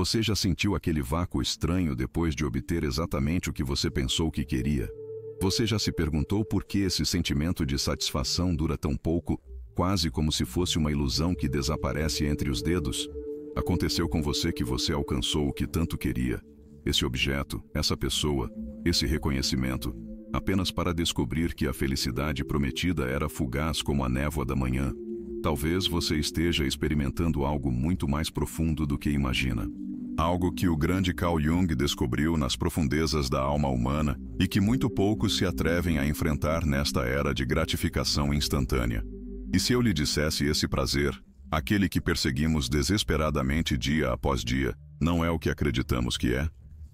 Você já sentiu aquele vácuo estranho depois de obter exatamente o que você pensou que queria? Você já se perguntou por que esse sentimento de satisfação dura tão pouco, quase como se fosse uma ilusão que desaparece entre os dedos? Aconteceu com você que você alcançou o que tanto queria, esse objeto, essa pessoa, esse reconhecimento, apenas para descobrir que a felicidade prometida era fugaz como a névoa da manhã. Talvez você esteja experimentando algo muito mais profundo do que imagina. Algo que o grande Carl Jung descobriu nas profundezas da alma humana e que muito poucos se atrevem a enfrentar nesta era de gratificação instantânea. E se eu lhe dissesse esse prazer, aquele que perseguimos desesperadamente dia após dia, não é o que acreditamos que é?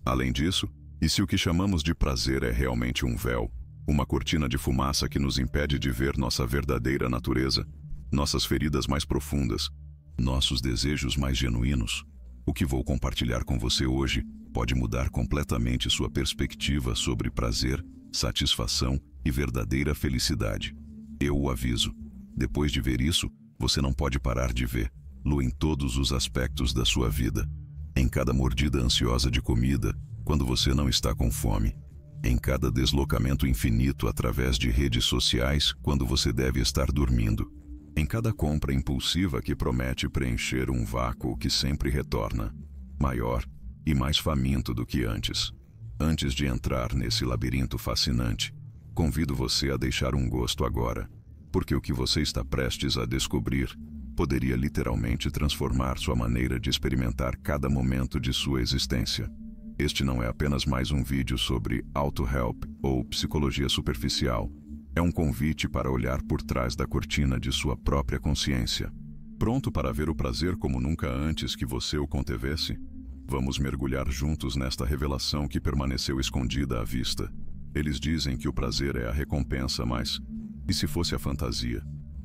Além disso, e se o que chamamos de prazer é realmente um véu, uma cortina de fumaça que nos impede de ver nossa verdadeira natureza, nossas feridas mais profundas, nossos desejos mais genuínos? O que vou compartilhar com você hoje pode mudar completamente sua perspectiva sobre prazer, satisfação e verdadeira felicidade. Eu o aviso. Depois de ver isso, você não pode parar de vê-lo em todos os aspectos da sua vida. Em cada mordida ansiosa de comida, quando você não está com fome. Em cada deslocamento infinito através de redes sociais, quando você deve estar dormindo. Em cada compra impulsiva que promete preencher um vácuo que sempre retorna, maior e mais faminto do que antes. Antes de entrar nesse labirinto fascinante, convido você a deixar um gosto agora, porque o que você está prestes a descobrir poderia literalmente transformar sua maneira de experimentar cada momento de sua existência. Este não é apenas mais um vídeo sobre auto-help ou psicologia superficial. É um convite para olhar por trás da cortina de sua própria consciência. Pronto para ver o prazer como nunca antes que você o contevesse? Vamos mergulhar juntos nesta revelação que permaneceu escondida à vista. Eles dizem que o prazer é a recompensa, mas e se fosse a fantasia?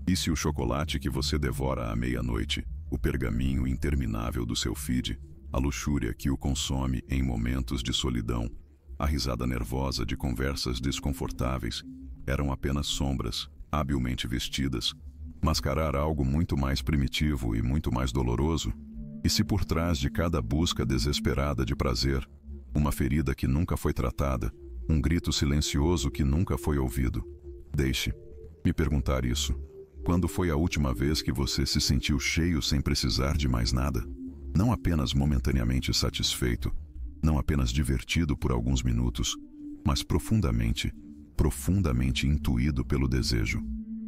E se o chocolate que você devora à meia-noite, o pergaminho interminável do seu feed, a luxúria que o consome em momentos de solidão, a risada nervosa de conversas desconfortáveis, eram apenas sombras, habilmente vestidas, mascarar algo muito mais primitivo e muito mais doloroso? E se por trás de cada busca desesperada de prazer, uma ferida que nunca foi tratada, um grito silencioso que nunca foi ouvido? Deixe-me perguntar isso. Quando foi a última vez que você se sentiu cheio sem precisar de mais nada? Não apenas momentaneamente satisfeito, não apenas divertido por alguns minutos, mas profundamente intuído pelo desejo.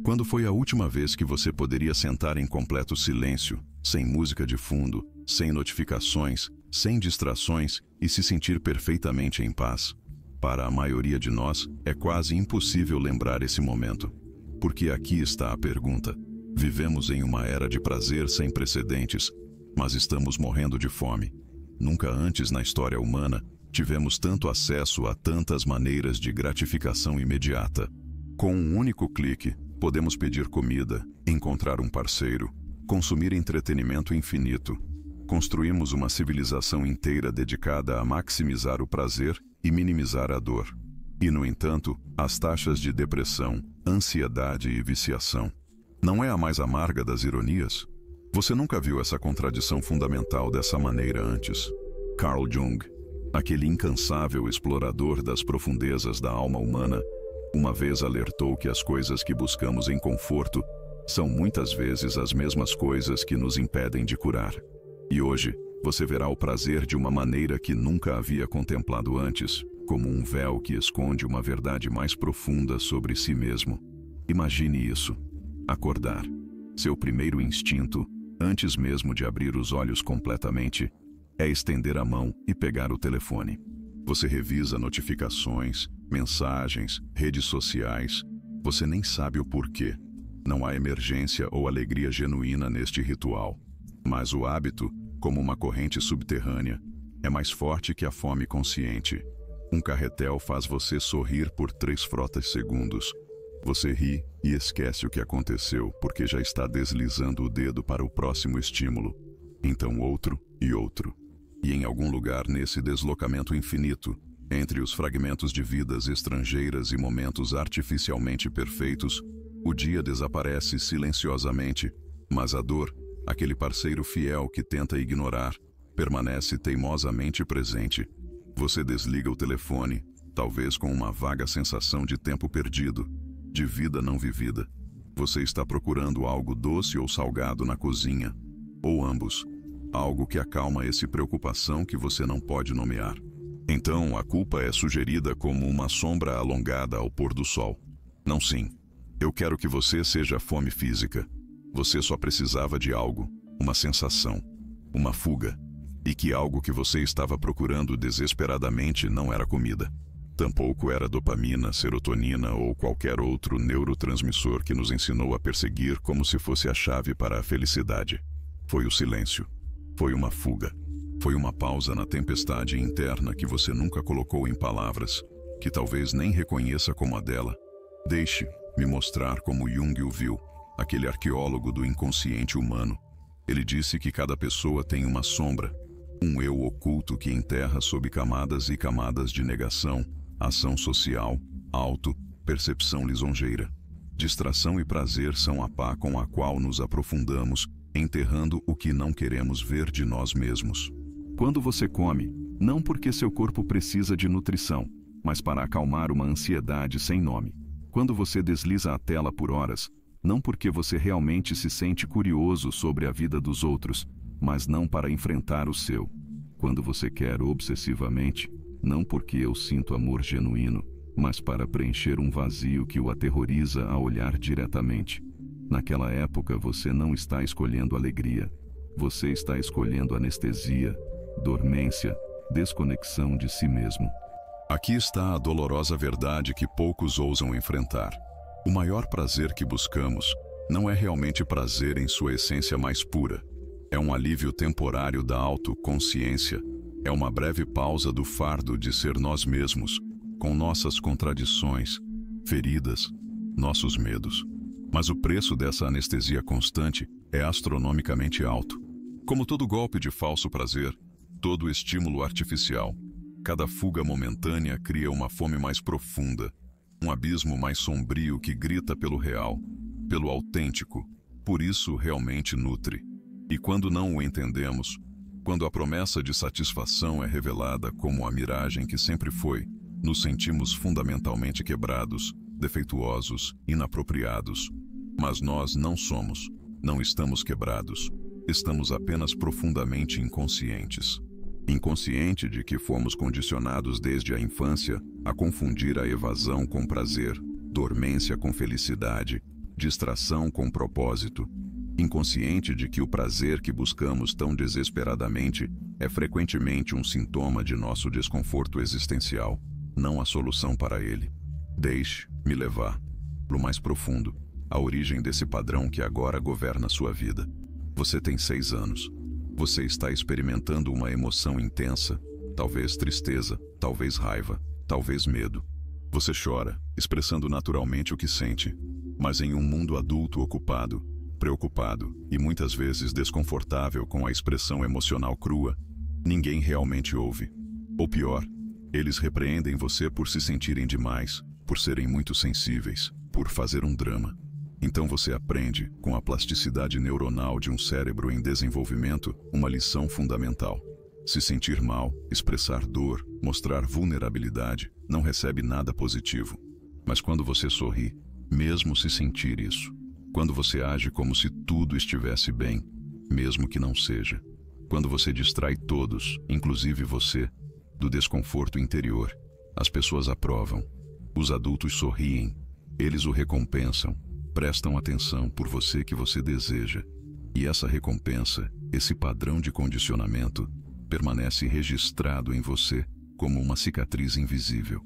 Quando foi a última vez que você poderia sentar em completo silêncio, sem música de fundo, sem notificações, sem distrações e se sentir perfeitamente em paz? Para a maioria de nós, é quase impossível lembrar esse momento. Porque aqui está a pergunta. Vivemos em uma era de prazer sem precedentes, mas estamos morrendo de fome. Nunca antes na história humana tivemos tanto acesso a tantas maneiras de gratificação imediata. Com um único clique, podemos pedir comida, encontrar um parceiro, consumir entretenimento infinito. Construímos uma civilização inteira dedicada a maximizar o prazer e minimizar a dor. E, no entanto, as taxas de depressão, ansiedade e viciação. Não é a mais amarga das ironias? Você nunca viu essa contradição fundamental dessa maneira antes. Carl Jung, aquele incansável explorador das profundezas da alma humana, uma vez alertou que as coisas que buscamos em conforto são muitas vezes as mesmas coisas que nos impedem de curar. E hoje, você verá o prazer de uma maneira que nunca havia contemplado antes, como um véu que esconde uma verdade mais profunda sobre si mesmo. Imagine isso. Acordar. Seu primeiro instinto, antes mesmo de abrir os olhos completamente, é estender a mão e pegar o telefone. Você revisa notificações, mensagens, redes sociais. Você nem sabe o porquê. Não há emergência ou alegria genuína neste ritual. Mas o hábito, como uma corrente subterrânea, é mais forte que a fome consciente. Um carretel faz você sorrir por 3 frotas segundos. Você ri e esquece o que aconteceu porque já está deslizando o dedo para o próximo estímulo. Então outro e outro. E em algum lugar nesse deslocamento infinito, entre os fragmentos de vidas estrangeiras e momentos artificialmente perfeitos, o dia desaparece silenciosamente, mas a dor, aquele parceiro fiel que tenta ignorar, permanece teimosamente presente. Você desliga o telefone, talvez com uma vaga sensação de tempo perdido, de vida não vivida. Você está procurando algo doce ou salgado na cozinha, ou ambos. Algo que acalma essa preocupação que você não pode nomear. Então, a culpa é sugerida como uma sombra alongada ao pôr do sol. Não, sim. Eu quero que você seja fome física. Você só precisava de algo, uma sensação, uma fuga. E que algo que você estava procurando desesperadamente não era comida. Tampouco era dopamina, serotonina ou qualquer outro neurotransmissor que nos ensinou a perseguir como se fosse a chave para a felicidade. Foi o silêncio. Foi uma fuga. Foi uma pausa na tempestade interna que você nunca colocou em palavras, que talvez nem reconheça como a dela. Deixe-me mostrar como Jung o viu, aquele arqueólogo do inconsciente humano. Ele disse que cada pessoa tem uma sombra, um eu oculto que enterra sob camadas e camadas de negação, ação social, percepção lisonjeira. Distração e prazer são a pá com a qual nos aprofundamos, enterrando o que não queremos ver de nós mesmos. Quando você come, não porque seu corpo precisa de nutrição, mas para acalmar uma ansiedade sem nome. Quando você desliza a tela por horas, não porque você realmente se sente curioso sobre a vida dos outros, mas não para enfrentar o seu. Quando você quer obsessivamente, não porque eu sinto amor genuíno, mas para preencher um vazio que o aterroriza a olhar diretamente. Naquela época você não está escolhendo alegria. Você está escolhendo anestesia, dormência, desconexão de si mesmo. Aqui está a dolorosa verdade que poucos ousam enfrentar. O maior prazer que buscamos não é realmente prazer em sua essência mais pura. É um alívio temporário da autoconsciência. É uma breve pausa do fardo de ser nós mesmos, com nossas contradições, feridas, nossos medos. Mas o preço dessa anestesia constante é astronomicamente alto. Como todo golpe de falso prazer, todo estímulo artificial, cada fuga momentânea cria uma fome mais profunda, um abismo mais sombrio que grita pelo real, pelo autêntico, por isso realmente nutre. E quando não o entendemos, quando a promessa de satisfação é revelada como a miragem que sempre foi, nos sentimos fundamentalmente quebrados, defeituosos, inapropriados. Mas nós não somos, não estamos quebrados, estamos apenas profundamente inconscientes. Inconsciente de que fomos condicionados desde a infância a confundir a evasão com prazer, dormência com felicidade, distração com propósito. Inconsciente de que o prazer que buscamos tão desesperadamente é frequentemente um sintoma de nosso desconforto existencial, não a solução para ele. Deixe-me levar, pro mais profundo, a origem desse padrão que agora governa sua vida. Você tem 6 anos. Você está experimentando uma emoção intensa, talvez tristeza, talvez raiva, talvez medo. Você chora, expressando naturalmente o que sente, mas em um mundo adulto ocupado, preocupado e muitas vezes desconfortável com a expressão emocional crua, ninguém realmente ouve. Ou pior, eles repreendem você por se sentirem demais, por serem muito sensíveis, por fazer um drama. Então você aprende, com a plasticidade neuronal de um cérebro em desenvolvimento, uma lição fundamental. Se sentir mal, expressar dor, mostrar vulnerabilidade, não recebe nada positivo. Mas quando você sorri, mesmo se sentir isso, quando você age como se tudo estivesse bem, mesmo que não seja, quando você distrai todos, inclusive você, do desconforto interior, as pessoas aprovam, os adultos sorriem, eles o recompensam, prestam atenção por você que você deseja. E essa recompensa, esse padrão de condicionamento, permanece registrado em você como uma cicatriz invisível.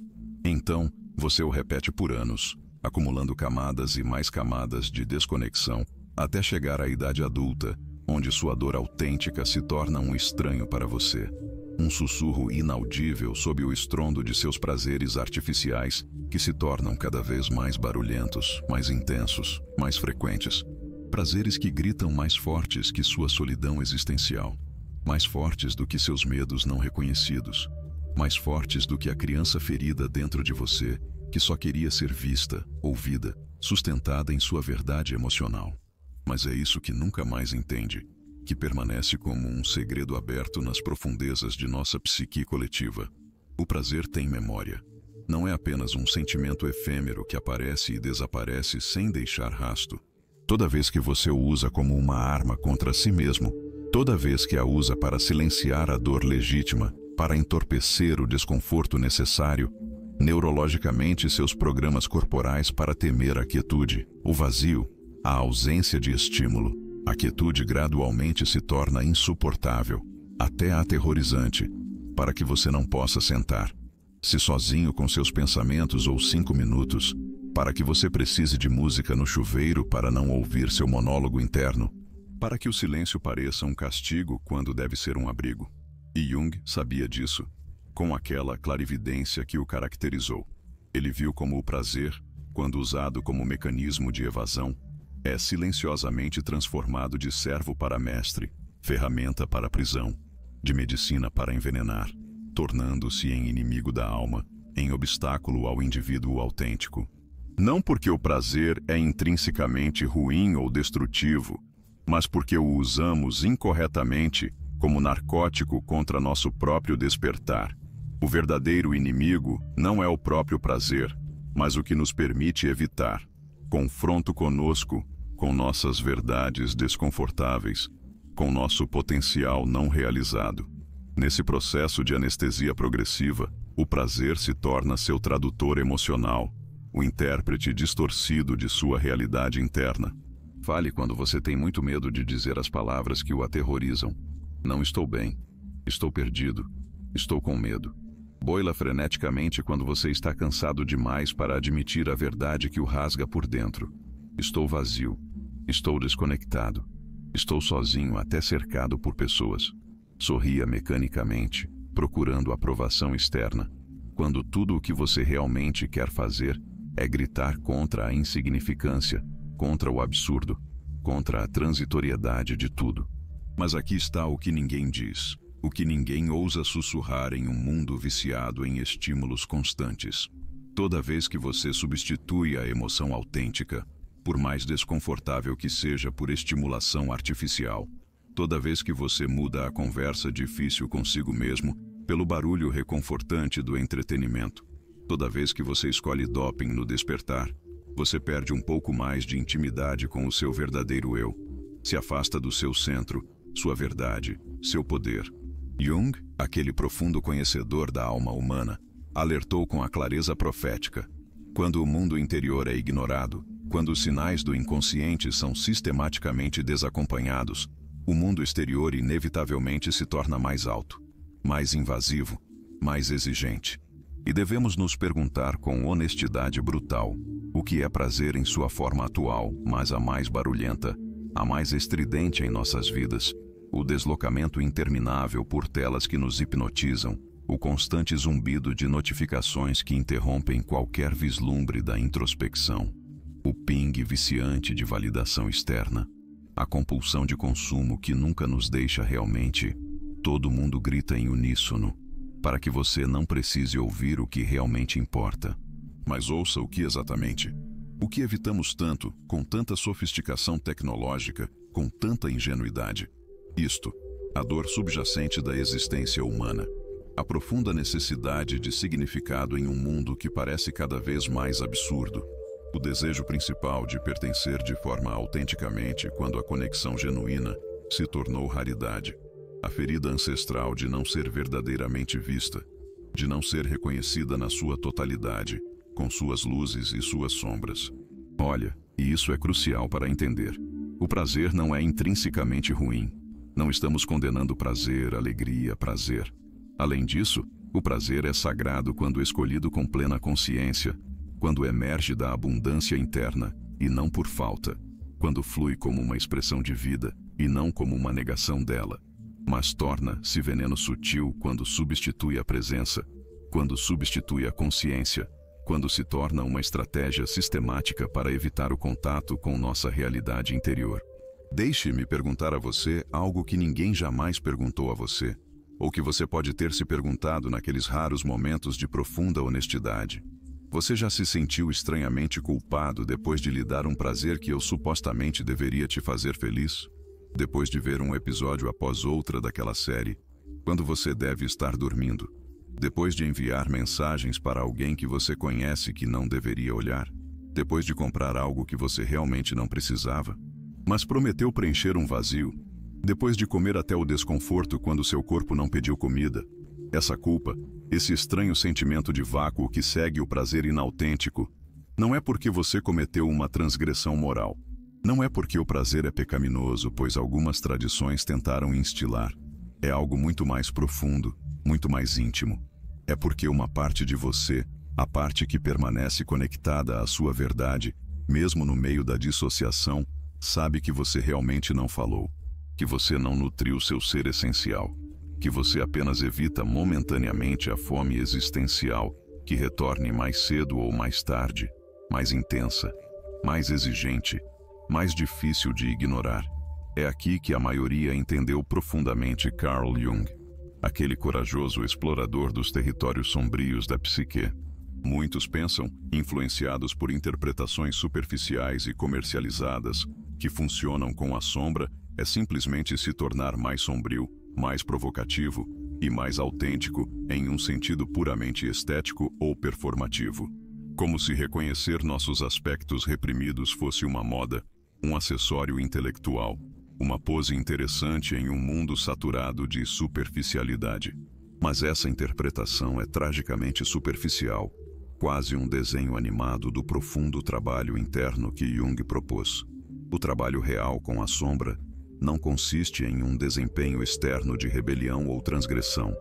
Então, você o repete por anos, acumulando camadas e mais camadas de desconexão, até chegar à idade adulta, onde sua dor autêntica se torna um estranho para você. Um sussurro inaudível sob o estrondo de seus prazeres artificiais, que se tornam cada vez mais barulhentos, mais intensos, mais frequentes. Prazeres que gritam mais fortes que sua solidão existencial, mais fortes do que seus medos não reconhecidos, mais fortes do que a criança ferida dentro de você, que só queria ser vista, ouvida, sustentada em sua verdade emocional. Mas é isso que nunca mais entende, que permanece como um segredo aberto nas profundezas de nossa psique coletiva. O prazer tem memória. Não é apenas um sentimento efêmero que aparece e desaparece sem deixar rastro. Toda vez que você o usa como uma arma contra si mesmo, toda vez que a usa para silenciar a dor legítima, para entorpecer o desconforto necessário, neurologicamente seus programas corporais para temer a quietude, o vazio, a ausência de estímulo, a quietude gradualmente se torna insuportável, até aterrorizante, para que você não possa sentar, se sozinho com seus pensamentos ou 5 minutos, para que você precise de música no chuveiro para não ouvir seu monólogo interno, para que o silêncio pareça um castigo quando deve ser um abrigo. E Jung sabia disso, com aquela clarividência que o caracterizou. Ele viu como o prazer, quando usado como mecanismo de evasão, é silenciosamente transformado de servo para mestre, ferramenta para prisão, de medicina para envenenar, tornando-se em inimigo da alma, em obstáculo ao indivíduo autêntico. Não porque o prazer é intrinsecamente ruim ou destrutivo, mas porque o usamos incorretamente como narcótico contra nosso próprio despertar. O verdadeiro inimigo não é o próprio prazer, mas o que nos permite evitar confronto conosco, com nossas verdades desconfortáveis, com nosso potencial não realizado. Nesse processo de anestesia progressiva, o prazer se torna seu tradutor emocional, o intérprete distorcido de sua realidade interna. Fale quando você tem muito medo de dizer as palavras que o aterrorizam. Não estou bem. Estou perdido. Estou com medo. Boila freneticamente quando você está cansado demais para admitir a verdade que o rasga por dentro. Estou vazio. Estou desconectado. Estou sozinho até cercado por pessoas. Sorria mecanicamente, procurando aprovação externa, quando tudo o que você realmente quer fazer é gritar contra a insignificância, contra o absurdo, contra a transitoriedade de tudo. Mas aqui está o que ninguém diz, o que ninguém ousa sussurrar em um mundo viciado em estímulos constantes. Toda vez que você substitui a emoção autêntica, por mais desconfortável que seja por estimulação artificial, toda vez que você muda a conversa difícil consigo mesmo pelo barulho reconfortante do entretenimento, toda vez que você escolhe doping no despertar, você perde um pouco mais de intimidade com o seu verdadeiro eu. Se afasta do seu centro, sua verdade, seu poder. Jung, aquele profundo conhecedor da alma humana, alertou com a clareza profética. Quando o mundo interior é ignorado, quando os sinais do inconsciente são sistematicamente desacompanhados, o mundo exterior inevitavelmente se torna mais alto, mais invasivo, mais exigente. E devemos nos perguntar com honestidade brutal o que é prazer em sua forma atual, mas a mais barulhenta, a mais estridente em nossas vidas, o deslocamento interminável por telas que nos hipnotizam, o constante zumbido de notificações que interrompem qualquer vislumbre da introspecção, o ping viciante de validação externa, a compulsão de consumo que nunca nos deixa realmente. Todo mundo grita em uníssono, para que você não precise ouvir o que realmente importa. Mas ouça o que exatamente. O que evitamos tanto, com tanta sofisticação tecnológica, com tanta ingenuidade? Isto, a dor subjacente da existência humana. A profunda necessidade de significado em um mundo que parece cada vez mais absurdo. O desejo principal de pertencer de forma autenticamente quando a conexão genuína se tornou raridade. A ferida ancestral de não ser verdadeiramente vista, de não ser reconhecida na sua totalidade, com suas luzes e suas sombras. Olha, e isso é crucial para entender. O prazer não é intrinsecamente ruim. Não estamos condenando prazer, alegria, prazer. Além disso, o prazer é sagrado quando escolhido com plena consciência, quando emerge da abundância interna e não por falta, quando flui como uma expressão de vida e não como uma negação dela, mas torna-se veneno sutil quando substitui a presença, quando substitui a consciência, quando se torna uma estratégia sistemática para evitar o contato com nossa realidade interior. Deixe-me perguntar a você algo que ninguém jamais perguntou a você, ou que você pode ter se perguntado naqueles raros momentos de profunda honestidade. Você já se sentiu estranhamente culpado depois de lhe dar um prazer que eu supostamente deveria te fazer feliz? depois de ver um episódio após outra daquela série, quando você deve estar dormindo, depois de enviar mensagens para alguém que você conhece que não deveria olhar, depois de comprar algo que você realmente não precisava, mas prometeu preencher um vazio, depois de comer até o desconforto quando seu corpo não pediu comida. Essa culpa, esse estranho sentimento de vácuo que segue o prazer inautêntico, não é porque você cometeu uma transgressão moral. Não é porque o prazer é pecaminoso, pois algumas tradições tentaram instilar. É algo muito mais profundo, muito mais íntimo. É porque uma parte de você, a parte que permanece conectada à sua verdade, mesmo no meio da dissociação, sabe que você realmente não falou, que você não nutriu seu ser essencial, que você apenas evita momentaneamente a fome existencial que retorne mais cedo ou mais tarde, mais intensa, mais exigente, mais difícil de ignorar. É aqui que a maioria entendeu profundamente Carl Jung, aquele corajoso explorador dos territórios sombrios da psique. Muitos pensam, influenciados por interpretações superficiais e comercializadas, que funcionam com a sombra é simplesmente se tornar mais sombrio, mais provocativo e mais autêntico em um sentido puramente estético ou performativo. Como se reconhecer nossos aspectos reprimidos fosse uma moda, um acessório intelectual, uma pose interessante em um mundo saturado de superficialidade. Mas essa interpretação é tragicamente superficial, quase um desenho animado do profundo trabalho interno que Jung propôs. O trabalho real com a sombra não consiste em um desempenho externo de rebelião ou transgressão.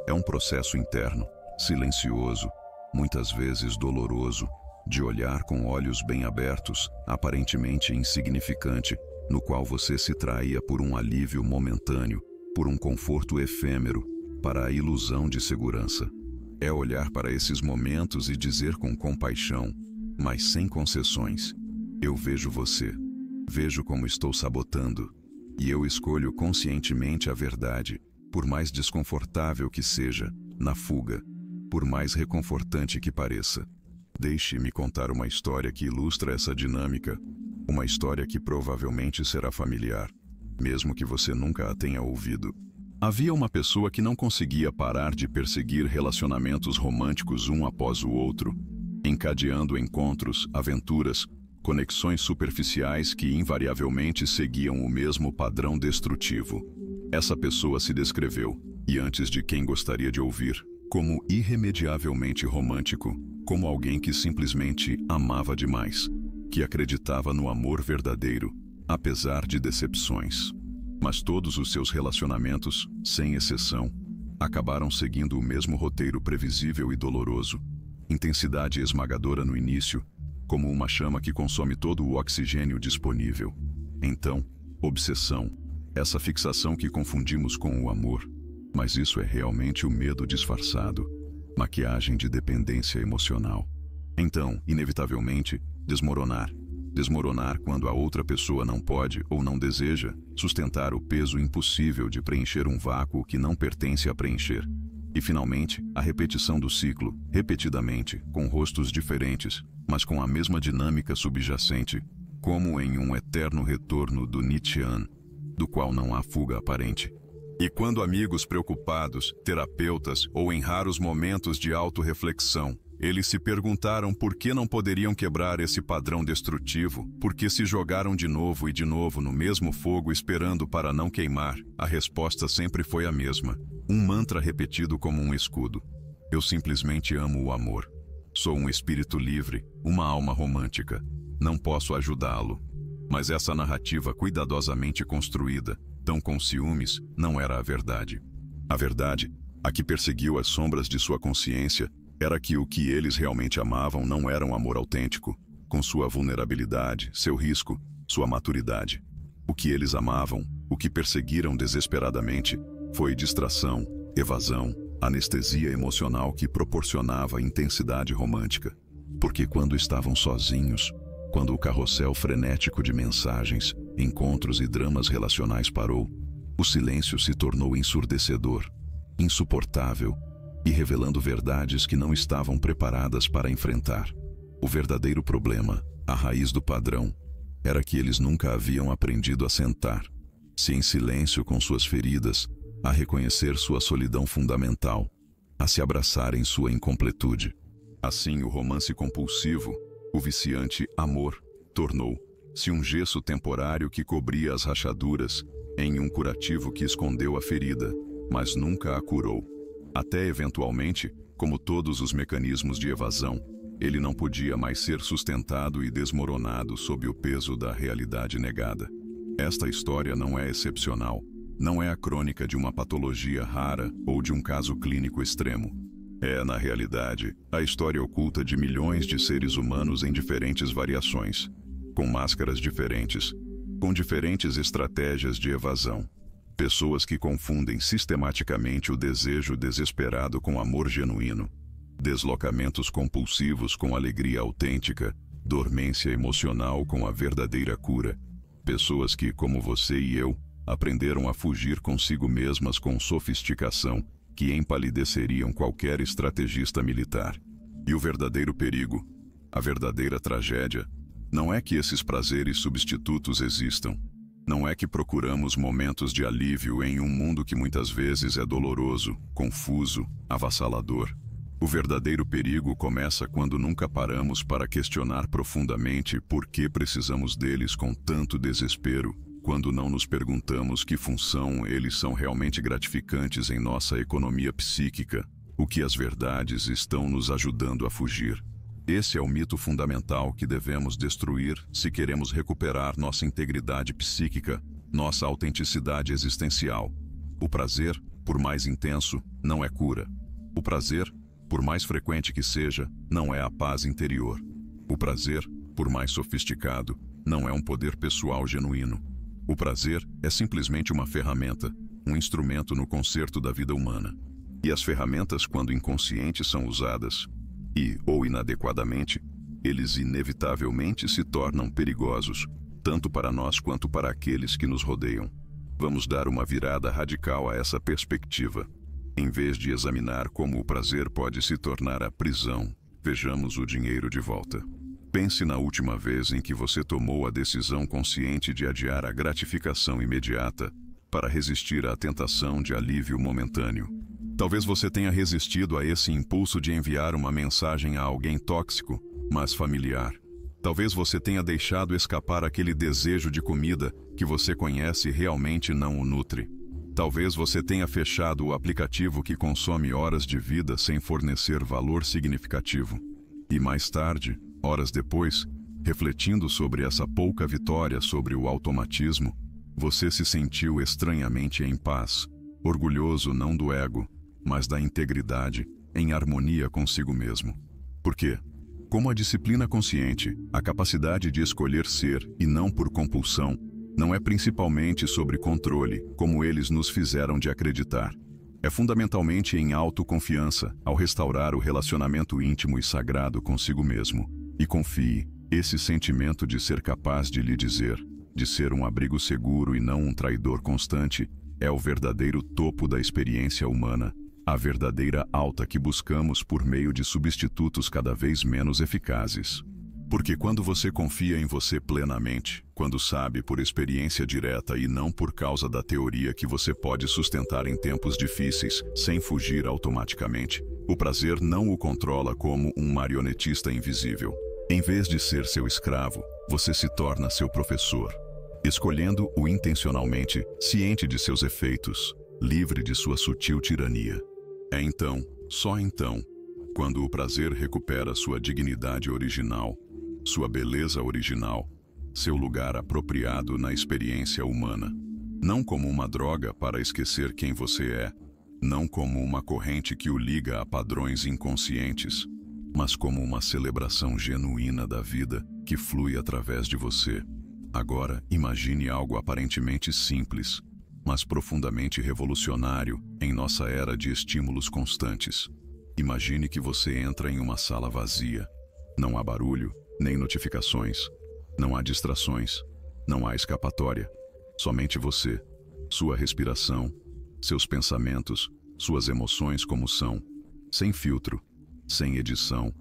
É um processo interno, silencioso, muitas vezes doloroso, de olhar com olhos bem abertos, aparentemente insignificante, no qual você se traía por um alívio momentâneo, por um conforto efêmero, para a ilusão de segurança. É olhar para esses momentos e dizer com compaixão, mas sem concessões: eu vejo você, vejo como estou sabotando, e eu escolho conscientemente a verdade, por mais desconfortável que seja, na fuga, por mais reconfortante que pareça. Deixe-me contar uma história que ilustra essa dinâmica, uma história que provavelmente será familiar, mesmo que você nunca a tenha ouvido. Havia uma pessoa que não conseguia parar de perseguir relacionamentos românticos um após o outro, encadeando encontros, aventuras, conexões superficiais que invariavelmente seguiam o mesmo padrão destrutivo. Essa pessoa se descreveu, e antes de quem gostaria de ouvir, como irremediavelmente romântico, como alguém que simplesmente amava demais, que acreditava no amor verdadeiro, apesar de decepções. Mas todos os seus relacionamentos, sem exceção, acabaram seguindo o mesmo roteiro previsível e doloroso. Intensidade esmagadora no início, como uma chama que consome todo o oxigênio disponível. Então, obsessão, essa fixação que confundimos com o amor. Mas isso é realmente o medo disfarçado, maquiagem de dependência emocional. Então, inevitavelmente, desmoronar. Desmoronar quando a outra pessoa não pode ou não deseja sustentar o peso impossível de preencher um vácuo que não pertence a preencher. E finalmente, a repetição do ciclo, repetidamente, com rostos diferentes, mas com a mesma dinâmica subjacente, como em um eterno retorno do Nietzschean, do qual não há fuga aparente. E quando amigos preocupados, terapeutas ou em raros momentos de autorreflexão, eles se perguntaram por que não poderiam quebrar esse padrão destrutivo, porque se jogaram de novo e de novo no mesmo fogo esperando para não queimar, a resposta sempre foi a mesma, um mantra repetido como um escudo: eu simplesmente amo o amor. Sou um espírito livre, uma alma romântica. Não posso ajudá-lo. Mas essa narrativa cuidadosamente construída, tão com ciúmes, não era a verdade. A verdade, a que perseguiu as sombras de sua consciência, era que o que eles realmente amavam não era um amor autêntico, com sua vulnerabilidade, seu risco, sua maturidade. O que eles amavam, o que perseguiram desesperadamente, foi distração, evasão, anestesia emocional que proporcionava intensidade romântica. Porque quando estavam sozinhos, quando o carrossel frenético de mensagens, encontros e dramas relacionais parou, o silêncio se tornou ensurdecedor, insuportável e revelando verdades que não estavam preparadas para enfrentar. O verdadeiro problema, a raiz do padrão, era que eles nunca haviam aprendido a sentar. se em silêncio com suas feridas, a reconhecer sua solidão fundamental, a se abraçar em sua incompletude. Assim, o romance compulsivo, o viciante amor, tornou-se um gesso temporário que cobria as rachaduras, em um curativo que escondeu a ferida, mas nunca a curou. Até eventualmente, como todos os mecanismos de evasão, ele não podia mais ser sustentado e desmoronado sob o peso da realidade negada. Esta história não é excepcional, não é a crônica de uma patologia rara ou de um caso clínico extremo. É, na realidade, a história oculta de milhões de seres humanos em diferentes variações, com máscaras diferentes, com diferentes estratégias de evasão. Pessoas que confundem sistematicamente o desejo desesperado com amor genuíno, deslocamentos compulsivos com alegria autêntica, dormência emocional com a verdadeira cura. Pessoas que, como você e eu, aprenderam a fugir consigo mesmas com sofisticação que empalideceriam qualquer estrategista militar. E o verdadeiro perigo, a verdadeira tragédia, não é que esses prazeres substitutos existam. Não é que procuramos momentos de alívio em um mundo que muitas vezes é doloroso, confuso, avassalador. O verdadeiro perigo começa quando nunca paramos para questionar profundamente por que precisamos deles com tanto desespero, quando não nos perguntamos que função eles são realmente gratificantes em nossa economia psíquica, o que as verdades estão nos ajudando a fugir. Esse é o mito fundamental que devemos destruir se queremos recuperar nossa integridade psíquica, nossa autenticidade existencial. O prazer, por mais intenso, não é cura. O prazer, por mais frequente que seja, não é a paz interior. O prazer, por mais sofisticado, não é um poder pessoal genuíno. O prazer é simplesmente uma ferramenta, um instrumento no concerto da vida humana. E as ferramentas, quando inconscientes, são usadas, ou inadequadamente, eles inevitavelmente se tornam perigosos, tanto para nós quanto para aqueles que nos rodeiam. Vamos dar uma virada radical a essa perspectiva. Em vez de examinar como o prazer pode se tornar a prisão, vejamos o dinheiro de volta. Pense na última vez em que você tomou a decisão consciente de adiar a gratificação imediata para resistir à tentação de alívio momentâneo. Talvez você tenha resistido a esse impulso de enviar uma mensagem a alguém tóxico, mas familiar. Talvez você tenha deixado escapar aquele desejo de comida que você conhece e realmente não o nutre. Talvez você tenha fechado o aplicativo que consome horas de vida sem fornecer valor significativo. E mais tarde, horas depois, refletindo sobre essa pouca vitória sobre o automatismo, você se sentiu estranhamente em paz, orgulhoso não do ego, mas da integridade, em harmonia consigo mesmo. Por quê? Como a disciplina consciente, a capacidade de escolher ser, e não por compulsão, não é principalmente sobre controle, como eles nos fizeram de acreditar. É fundamentalmente em autoconfiança, ao restaurar o relacionamento íntimo e sagrado consigo mesmo. E confie, esse sentimento de ser capaz de lhe dizer, de ser um abrigo seguro e não um traidor constante, é o verdadeiro topo da experiência humana, a verdadeira alta que buscamos por meio de substitutos cada vez menos eficazes. Porque quando você confia em você plenamente, quando sabe por experiência direta e não por causa da teoria que você pode sustentar em tempos difíceis, sem fugir automaticamente, o prazer não o controla como um marionetista invisível. Em vez de ser seu escravo, você se torna seu professor, escolhendo-o intencionalmente, ciente de seus efeitos, livre de sua sutil tirania. É então, só então, quando o prazer recupera sua dignidade original, sua beleza original, seu lugar apropriado na experiência humana. Não como uma droga para esquecer quem você é, não como uma corrente que o liga a padrões inconscientes, mas como uma celebração genuína da vida que flui através de você. Agora, imagine algo aparentemente simples, mas profundamente revolucionário em nossa era de estímulos constantes. Imagine que você entra em uma sala vazia. Não há barulho, nem notificações. Não há distrações. Não há escapatória. Somente você, sua respiração, seus pensamentos, suas emoções como são, sem filtro, sem edição,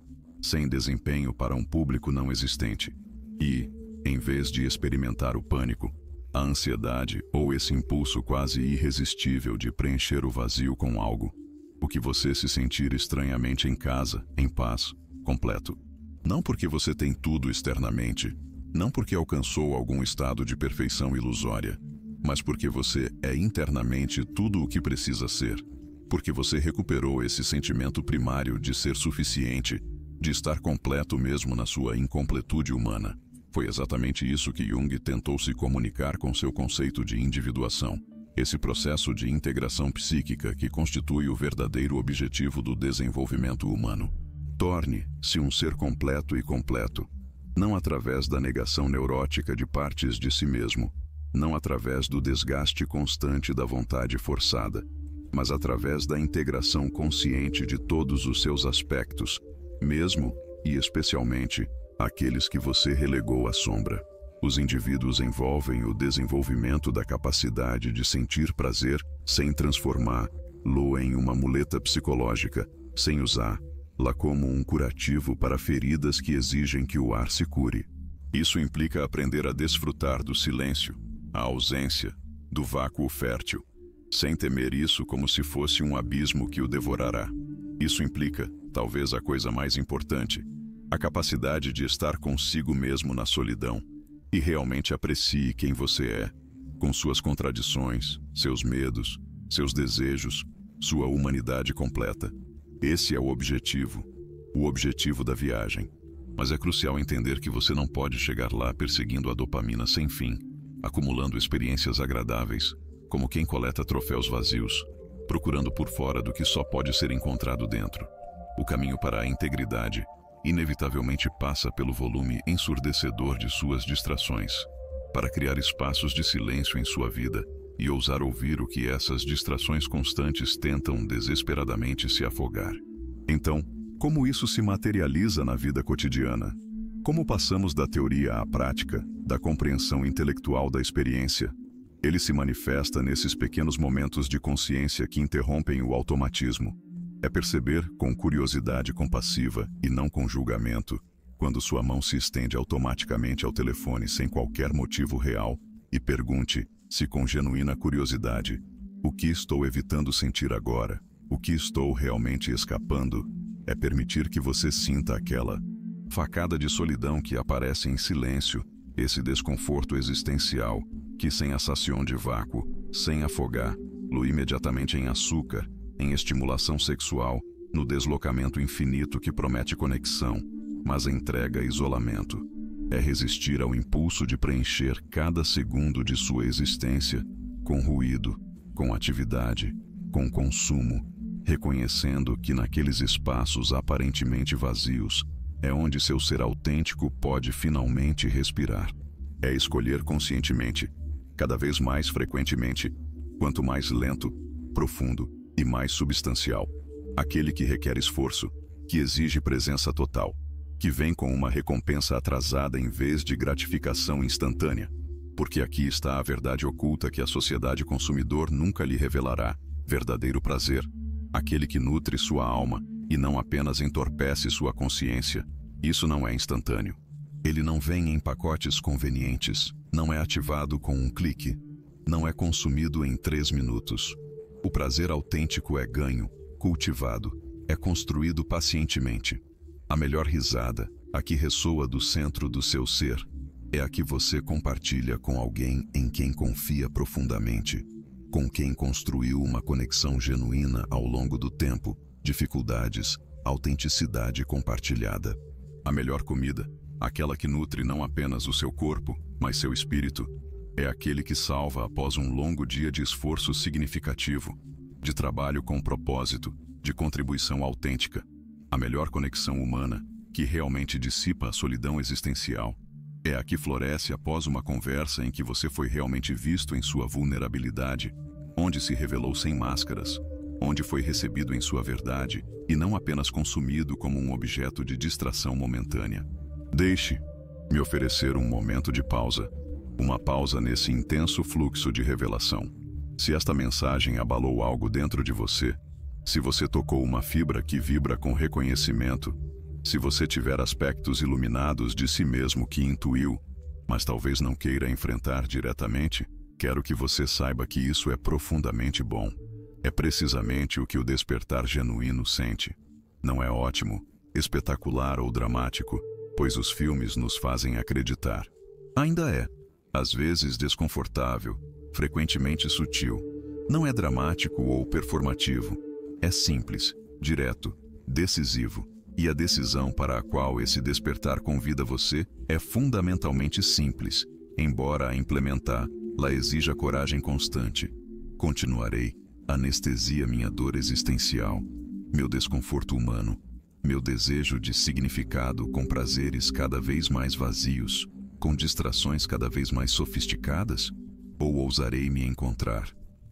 sem desempenho para um público não existente. E, em vez de experimentar o pânico, a ansiedade ou esse impulso quase irresistível de preencher o vazio com algo, o que você se sentir estranhamente em casa, em paz, completo. Não porque você tem tudo externamente, não porque alcançou algum estado de perfeição ilusória, mas porque você é internamente tudo o que precisa ser, porque você recuperou esse sentimento primário de ser suficiente, de estar completo mesmo na sua incompletude humana. Foi exatamente isso que Jung tentou se comunicar com seu conceito de individuação, esse processo de integração psíquica que constitui o verdadeiro objetivo do desenvolvimento humano. Torne-se um ser completo e completo, não através da negação neurótica de partes de si mesmo, não através do desgaste constante da vontade forçada, mas através da integração consciente de todos os seus aspectos, mesmo e especialmente aqueles que você relegou à sombra. Os indivíduos envolvem o desenvolvimento da capacidade de sentir prazer sem transformá-lo em uma muleta psicológica, sem usá-la como um curativo para feridas que exigem que o ar se cure. Isso implica aprender a desfrutar do silêncio, a ausência, do vácuo fértil, sem temer isso como se fosse um abismo que o devorará. Isso implica, talvez a coisa mais importante, a capacidade de estar consigo mesmo na solidão e realmente aprecie quem você é, com suas contradições, seus medos, seus desejos, sua humanidade completa. Esse é o objetivo da viagem. Mas é crucial entender que você não pode chegar lá perseguindo a dopamina sem fim, acumulando experiências agradáveis, como quem coleta troféus vazios, procurando por fora do que só pode ser encontrado dentro. O caminho para a integridade inevitavelmente passa pelo volume ensurdecedor de suas distrações, para criar espaços de silêncio em sua vida e ousar ouvir o que essas distrações constantes tentam desesperadamente se afogar. Então, como isso se materializa na vida cotidiana? Como passamos da teoria à prática, da compreensão intelectual da experiência? Ele se manifesta nesses pequenos momentos de consciência que interrompem o automatismo. É perceber com curiosidade compassiva e não com julgamento, quando sua mão se estende automaticamente ao telefone sem qualquer motivo real, e pergunte-se com genuína curiosidade: o que estou evitando sentir agora? O que estou realmente escapando? É permitir que você sinta aquela facada de solidão que aparece em silêncio, esse desconforto existencial que, sem a sacião de vácuo, sem afogá-lo imediatamente em açúcar, em estimulação sexual, no deslocamento infinito que promete conexão, mas entrega isolamento. É resistir ao impulso de preencher cada segundo de sua existência com ruído, com atividade, com consumo, reconhecendo que naqueles espaços aparentemente vazios é onde seu ser autêntico pode finalmente respirar. É escolher conscientemente, cada vez mais frequentemente, quanto mais lento, profundo e mais substancial, aquele que requer esforço, que exige presença total, que vem com uma recompensa atrasada em vez de gratificação instantânea, porque aqui está a verdade oculta que a sociedade consumidor nunca lhe revelará: verdadeiro prazer, aquele que nutre sua alma e não apenas entorpece sua consciência. Isso não é instantâneo. Ele não vem em pacotes convenientes, não é ativado com um clique, não é consumido em 3 minutos. O prazer autêntico é ganho, cultivado, é construído pacientemente. A melhor risada, a que ressoa do centro do seu ser, é a que você compartilha com alguém em quem confia profundamente, com quem construiu uma conexão genuína ao longo do tempo, dificuldades, autenticidade compartilhada. A melhor comida, aquela que nutre não apenas o seu corpo, mas seu espírito, é aquele que salva após um longo dia de esforço significativo, de trabalho com propósito, de contribuição autêntica. A melhor conexão humana, que realmente dissipa a solidão existencial, é a que floresce após uma conversa em que você foi realmente visto em sua vulnerabilidade, onde se revelou sem máscaras, onde foi recebido em sua verdade e não apenas consumido como um objeto de distração momentânea. Deixe-me oferecer um momento de pausa, uma pausa nesse intenso fluxo de revelação. Se esta mensagem abalou algo dentro de você, se você tocou uma fibra que vibra com reconhecimento, se você tiver aspectos iluminados de si mesmo que intuiu, Mas talvez não queira enfrentar diretamente. Quero que você saiba que isso é profundamente bom. É precisamente o que o despertar genuíno sente. Não é ótimo, espetacular ou dramático, pois os filmes nos fazem acreditar. Ainda é, às vezes desconfortável, frequentemente sutil. Não é dramático ou performativo. É simples, direto, decisivo. E a decisão para a qual esse despertar convida você é fundamentalmente simples, embora a implementá-la exija coragem constante. Continuarei. Anestesia minha dor existencial, meu desconforto humano, meu desejo de significado com prazeres cada vez mais vazios, com distrações cada vez mais sofisticadas? Ou ousarei me encontrar,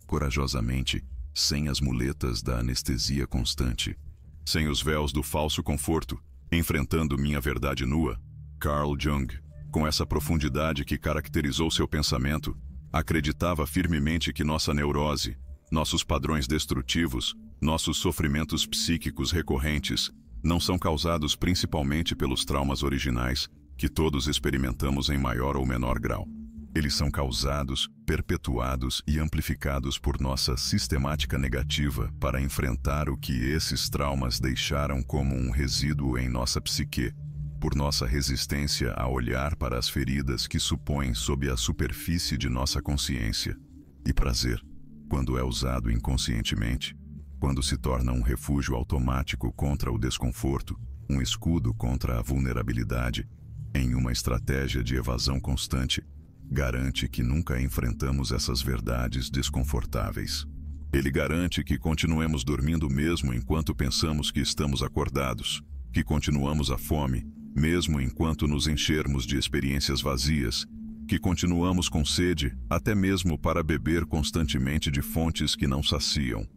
corajosamente, sem as muletas da anestesia constante, sem os véus do falso conforto, enfrentando minha verdade nua? Carl Jung, com essa profundidade que caracterizou seu pensamento, acreditava firmemente que nossa neurose, nossos padrões destrutivos, nossos sofrimentos psíquicos recorrentes, não são causados principalmente pelos traumas originais, que todos experimentamos em maior ou menor grau. Eles são causados, perpetuados e amplificados por nossa sistemática negativa para enfrentar o que esses traumas deixaram como um resíduo em nossa psique, por nossa resistência a olhar para as feridas que supõem sob a superfície de nossa consciência. E prazer, quando é usado inconscientemente, quando se torna um refúgio automático contra o desconforto, um escudo contra a vulnerabilidade, em uma estratégia de evasão constante, garante que nunca enfrentamos essas verdades desconfortáveis. Ele garante que continuemos dormindo mesmo enquanto pensamos que estamos acordados, que continuamos à fome, mesmo enquanto nos enchermos de experiências vazias, que continuamos com sede, até mesmo para beber constantemente de fontes que não saciam.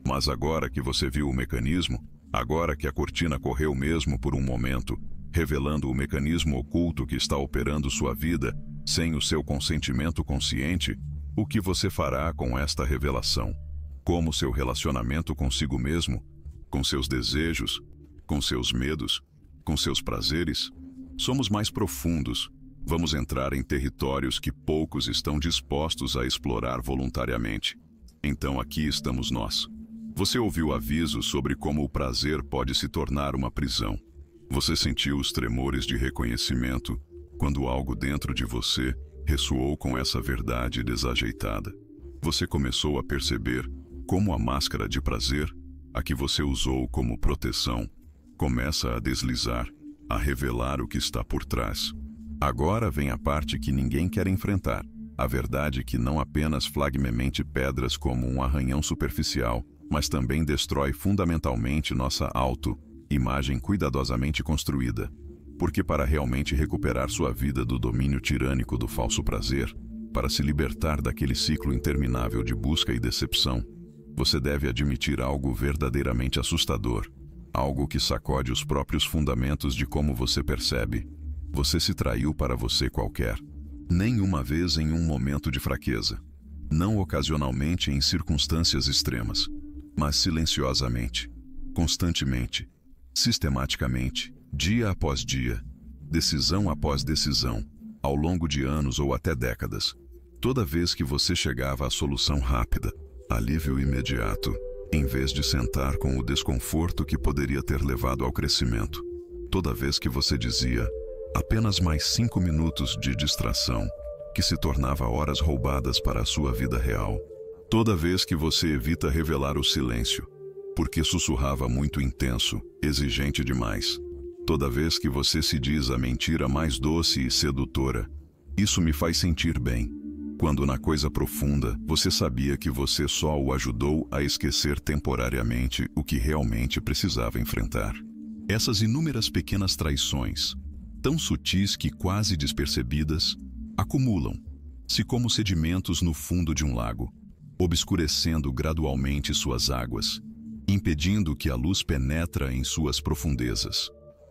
Mas agora que você viu o mecanismo, agora que a cortina correu mesmo por um momento, revelando o mecanismo oculto que está operando sua vida, sem o seu consentimento consciente, o que você fará com esta revelação? Como seu relacionamento consigo mesmo, com seus desejos, com seus medos, com seus prazeres? Somos mais profundos. Vamos entrar em territórios que poucos estão dispostos a explorar voluntariamente. Então aqui estamos nós. Você ouviu avisos sobre como o prazer pode se tornar uma prisão. Você sentiu os tremores de reconhecimento quando algo dentro de você ressoou com essa verdade desajeitada. Você começou a perceber como a máscara de prazer, a que você usou como proteção, começa a deslizar, a revelar o que está por trás. Agora vem a parte que ninguém quer enfrentar, a verdade que não apenas flagmemente pedras como um arranhão superficial, mas também destrói fundamentalmente nossa auto-imagem cuidadosamente construída. Porque para realmente recuperar sua vida do domínio tirânico do falso prazer, para se libertar daquele ciclo interminável de busca e decepção, você deve admitir algo verdadeiramente assustador, algo que sacode os próprios fundamentos de como você percebe. Você se traiu para você qualquer. Nenhuma vez em um momento de fraqueza. Não ocasionalmente em circunstâncias extremas, mas silenciosamente, constantemente, sistematicamente, dia após dia, decisão após decisão, ao longo de anos ou até décadas. Toda vez que você chegava à solução rápida, alívio imediato, em vez de sentar com o desconforto que poderia ter levado ao crescimento. Toda vez que você dizia, apenas mais 5 minutos de distração, que se tornava horas roubadas para a sua vida real. Toda vez que você evita revelar o silêncio, porque sussurrava muito intenso, exigente demais. Toda vez que você se diz a mentira mais doce e sedutora, isso me faz sentir bem. Quando na coisa profunda, você sabia que você só o ajudou a esquecer temporariamente o que realmente precisava enfrentar. Essas inúmeras pequenas traições, tão sutis que quase despercebidas, acumulam-se como sedimentos no fundo de um lago, obscurecendo gradualmente suas águas, impedindo que a luz penetre em suas profundezas.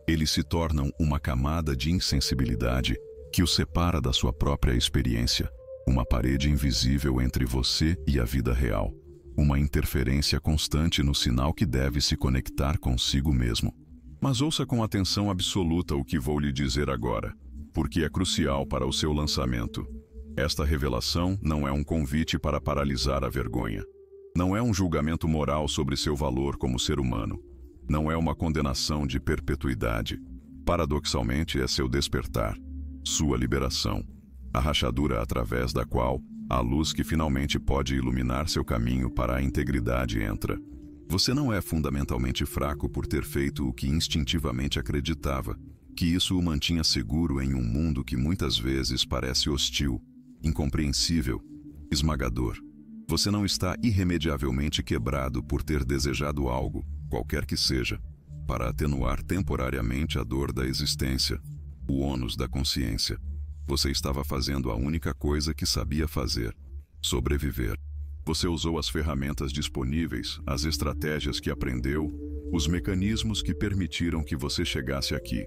Eles se tornam uma camada de insensibilidade que o separa da sua própria experiência, uma parede invisível entre você e a vida real, uma interferência constante no sinal que deve se conectar consigo mesmo. Mas ouça com atenção absoluta o que vou lhe dizer agora. porque é crucial para o seu lançamento. Esta revelação não é um convite para paralisar a vergonha. Não é um julgamento moral sobre seu valor como ser humano. Não é uma condenação de perpetuidade. Paradoxalmente, é seu despertar, sua liberação, a rachadura através da qual a luz que finalmente pode iluminar seu caminho para a integridade entra. Você não é fundamentalmente fraco por ter feito o que instintivamente acreditava, que isso o mantinha seguro em um mundo que muitas vezes parece hostil, incompreensível, esmagador. Você não está irremediavelmente quebrado por ter desejado algo, qualquer que seja, para atenuar temporariamente a dor da existência, o ônus da consciência. Você estava fazendo a única coisa que sabia fazer: sobreviver. Você usou as ferramentas disponíveis, as estratégias que aprendeu, os mecanismos que permitiram que você chegasse aqui.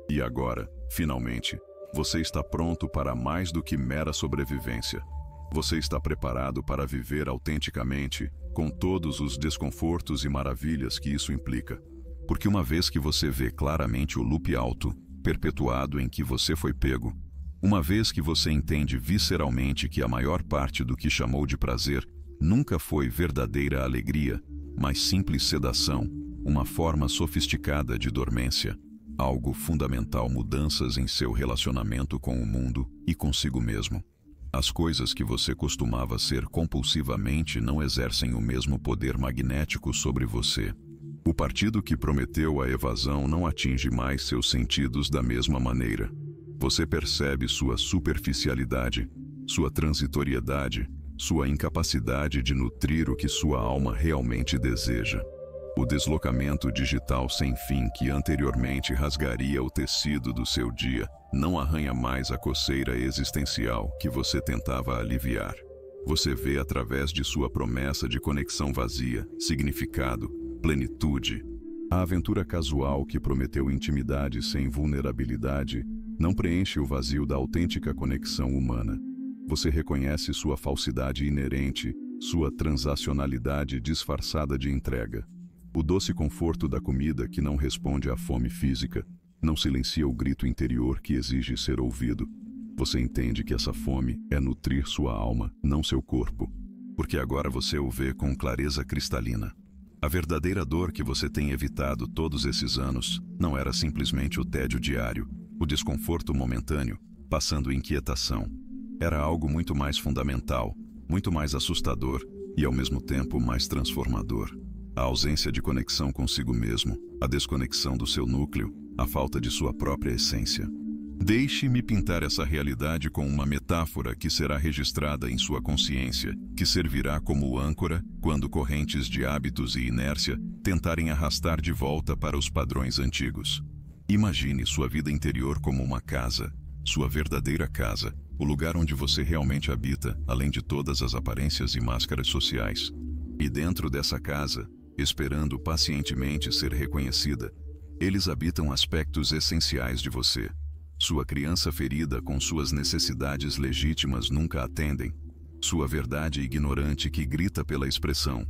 E agora, finalmente, você está pronto para mais do que mera sobrevivência. Você está preparado para viver autenticamente, com todos os desconfortos e maravilhas que isso implica. Porque uma vez que você vê claramente o loop alto, perpetuado em que você foi pego, uma vez que você entende visceralmente que a maior parte do que chamou de prazer nunca foi verdadeira alegria, mas simples sedação, uma forma sofisticada de dormência, algo fundamental, mudanças em seu relacionamento com o mundo e consigo mesmo. As coisas que você costumava ser compulsivamente não exercem o mesmo poder magnético sobre você. O partido que prometeu a evasão não atinge mais seus sentidos da mesma maneira. Você percebe sua superficialidade, sua transitoriedade, sua incapacidade de nutrir o que sua alma realmente deseja. O deslocamento digital sem fim que anteriormente rasgaria o tecido do seu dia não arranha mais a coceira existencial que você tentava aliviar. Você vê através de sua promessa de conexão vazia, significado, plenitude. A aventura casual que prometeu intimidade sem vulnerabilidade não preenche o vazio da autêntica conexão humana. Você reconhece sua falsidade inerente, sua transacionalidade disfarçada de entrega. O doce conforto da comida que não responde à fome física, não silencia o grito interior que exige ser ouvido. Você entende que essa fome é nutrir sua alma, não seu corpo, porque agora você o vê com clareza cristalina. A verdadeira dor que você tem evitado todos esses anos não era simplesmente o tédio diário, o desconforto momentâneo, passando inquietação. Era algo muito mais fundamental, muito mais assustador e ao mesmo tempo mais transformador. A ausência de conexão consigo mesmo, a desconexão do seu núcleo, a falta de sua própria essência. Deixe-me pintar essa realidade com uma metáfora que será registrada em sua consciência, que servirá como âncora quando correntes de hábitos e inércia tentarem arrastar de volta para os padrões antigos. Imagine sua vida interior como uma casa, sua verdadeira casa, o lugar onde você realmente habita, além de todas as aparências e máscaras sociais. E dentro dessa casa, esperando pacientemente ser reconhecida, eles habitam aspectos essenciais de você. Sua criança ferida com suas necessidades legítimas nunca atendem. Sua verdade ignorante que grita pela expressão.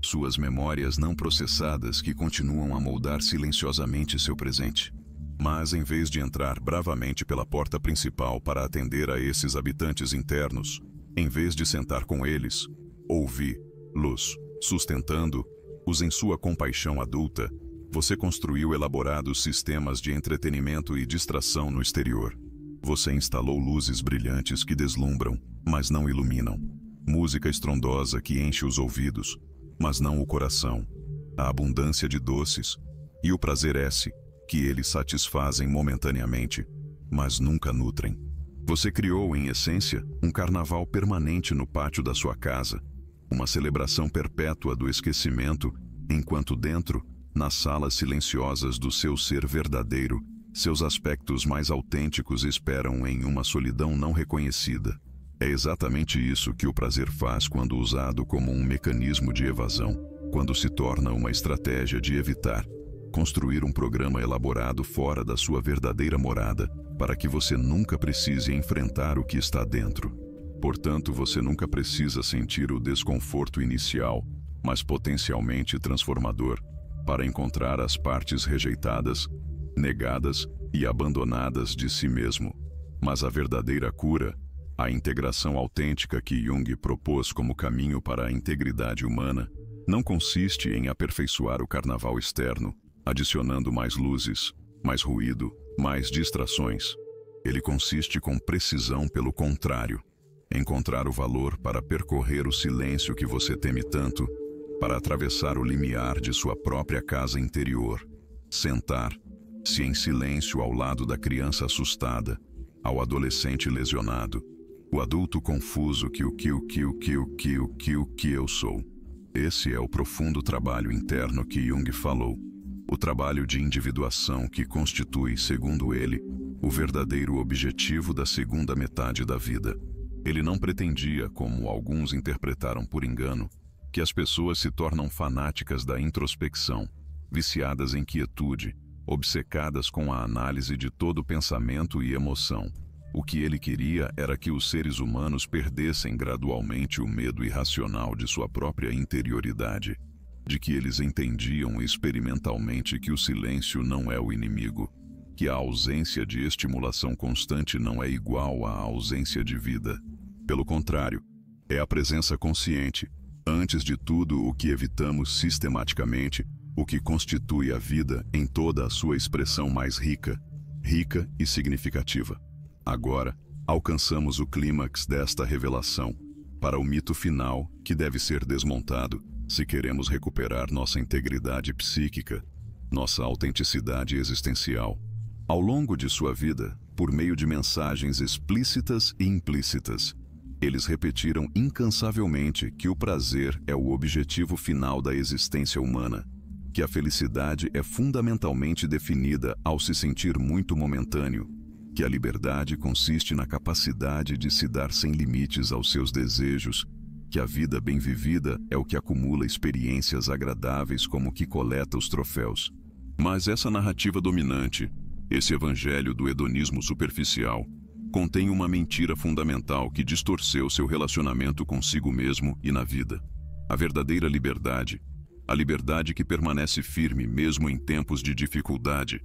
Suas memórias não processadas que continuam a moldar silenciosamente seu presente. Mas em vez de entrar bravamente pela porta principal para atender a esses habitantes internos, em vez de sentar com eles, ouvi-los, sustentando-os em sua compaixão adulta, você construiu elaborados sistemas de entretenimento e distração no exterior. Você instalou luzes brilhantes que deslumbram, mas não iluminam. Música estrondosa que enche os ouvidos, mas não o coração. A abundância de doces e o prazer que eles satisfazem momentaneamente, mas nunca nutrem. Você criou, em essência, um carnaval permanente no pátio da sua casa, uma celebração perpétua do esquecimento, enquanto dentro, nas salas silenciosas do seu ser verdadeiro, seus aspectos mais autênticos esperam em uma solidão não reconhecida. É exatamente isso que o prazer faz quando usado como um mecanismo de evasão, quando se torna uma estratégia de evitar. Construir um programa elaborado fora da sua verdadeira morada, para que você nunca precise enfrentar o que está dentro. Portanto, você nunca precisa sentir o desconforto inicial, mas potencialmente transformador, para encontrar as partes rejeitadas, negadas e abandonadas de si mesmo. Mas a verdadeira cura, a integração autêntica que Jung propôs como caminho para a integridade humana, não consiste em aperfeiçoar o carnaval externo, adicionando mais luzes, mais ruído, mais distrações. Ele consiste com precisão pelo contrário, encontrar o valor para percorrer o silêncio que você teme tanto, para atravessar o limiar de sua própria casa interior, sentar-se em silêncio ao lado da criança assustada, ao adolescente lesionado, o adulto confuso que eu sou. Esse é o profundo trabalho interno que Jung falou, o trabalho de individuação que constitui, segundo ele, o verdadeiro objetivo da segunda metade da vida. Ele não pretendia, como alguns interpretaram por engano, que as pessoas se tornam fanáticas da introspecção, viciadas em quietude, obcecadas com a análise de todo pensamento e emoção. O que ele queria era que os seres humanos perdessem gradualmente o medo irracional de sua própria interioridade, de que eles entendiam experimentalmente que o silêncio não é o inimigo, que a ausência de estimulação constante não é igual à ausência de vida. Pelo contrário, é a presença consciente, antes de tudo o que evitamos sistematicamente, o que constitui a vida em toda a sua expressão mais rica e significativa. Agora, alcançamos o clímax desta revelação, para o mito final que deve ser desmontado se queremos recuperar nossa integridade psíquica, nossa autenticidade existencial. Ao longo de sua vida, por meio de mensagens explícitas e implícitas, eles repetiram incansavelmente que o prazer é o objetivo final da existência humana, que a felicidade é fundamentalmente definida ao se sentir muito momentâneo, que a liberdade consiste na capacidade de se dar sem limites aos seus desejos, que a vida bem vivida é o que acumula experiências agradáveis como o que coleta os troféus. Mas essa narrativa dominante, esse evangelho do hedonismo superficial, contém uma mentira fundamental que distorceu seu relacionamento consigo mesmo e na vida. A verdadeira liberdade, a liberdade que permanece firme mesmo em tempos de dificuldade,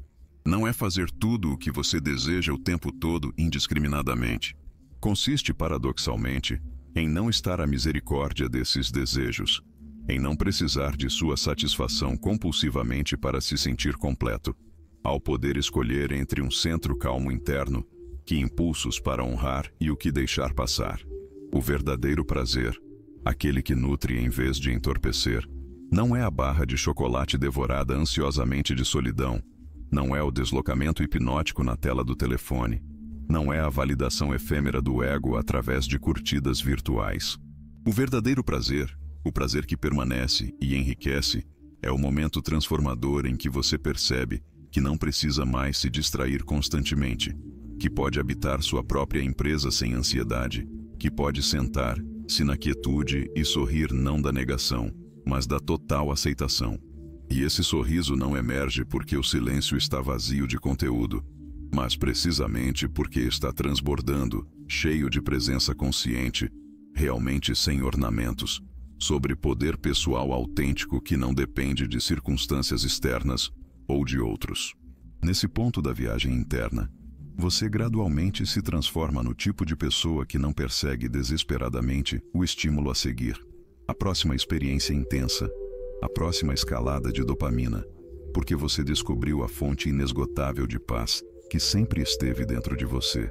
não é fazer tudo o que você deseja o tempo todo indiscriminadamente. Consiste, paradoxalmente, em não estar à misericórdia desses desejos, em não precisar de sua satisfação compulsivamente para se sentir completo, ao poder escolher entre um centro calmo interno, que impulsos para honrar e o que deixar passar. O verdadeiro prazer, aquele que nutre em vez de entorpecer, não é a barra de chocolate devorada ansiosamente de solidão, não é o deslocamento hipnótico na tela do telefone, não é a validação efêmera do ego através de curtidas virtuais. O verdadeiro prazer, o prazer que permanece e enriquece, é o momento transformador em que você percebe que não precisa mais se distrair constantemente, que pode habitar sua própria empresa sem ansiedade, que pode sentar-se na quietude e sorrir não da negação, mas da total aceitação. E esse sorriso não emerge porque o silêncio está vazio de conteúdo, mas precisamente porque está transbordando, cheio de presença consciente, realmente sem ornamentos, sobre poder pessoal autêntico que não depende de circunstâncias externas ou de outros. Nesse ponto da viagem interna, você gradualmente se transforma no tipo de pessoa que não persegue desesperadamente o estímulo a seguir, a próxima experiência intensa, a próxima escalada de dopamina, porque você descobriu a fonte inesgotável de paz que sempre esteve dentro de você,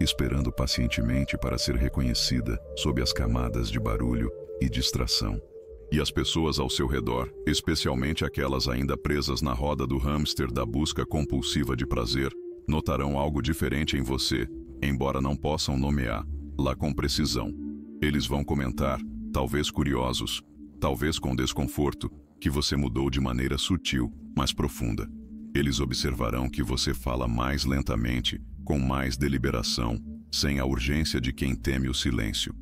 esperando pacientemente para ser reconhecida sob as camadas de barulho e distração. E as pessoas ao seu redor, especialmente aquelas ainda presas na roda do hamster da busca compulsiva de prazer, notarão algo diferente em você, embora não possam nomeá-la com precisão. Eles vão comentar, talvez curiosos, talvez com desconforto, que você mudou de maneira sutil, mas profunda. Eles observarão que você fala mais lentamente, com mais deliberação, sem a urgência de quem teme o silêncio.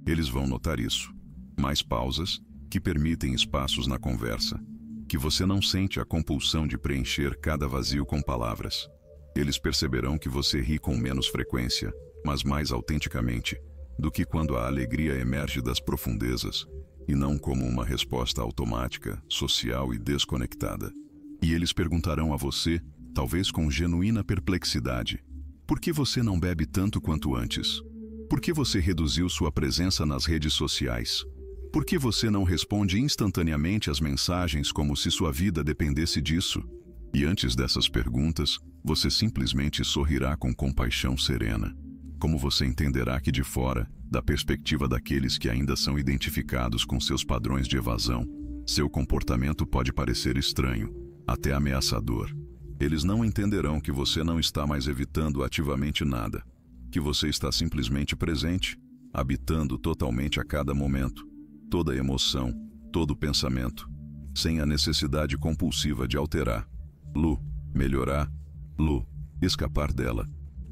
Eles vão notar isso. Mais pausas, que permitem espaços na conversa, que você não sente a compulsão de preencher cada vazio com palavras. Eles perceberão que você ri com menos frequência, mas mais autenticamente, do que quando a alegria emerge das profundezas, e não como uma resposta automática, social e desconectada. E eles perguntarão a você, talvez com genuína perplexidade, Por que você não bebe tanto quanto antes? Por que você reduziu sua presença nas redes sociais? Por que você não responde instantaneamente às mensagens como se sua vida dependesse disso? E antes dessas perguntas, você simplesmente sorrirá com compaixão serena. Como você entenderá que de fora, da perspectiva daqueles que ainda são identificados com seus padrões de evasão, seu comportamento pode parecer estranho, até ameaçador. Eles não entenderão que você não está mais evitando ativamente nada, que você está simplesmente presente, habitando totalmente a cada momento, toda emoção, todo pensamento, sem a necessidade compulsiva de alterar, melhorar, escapar dela.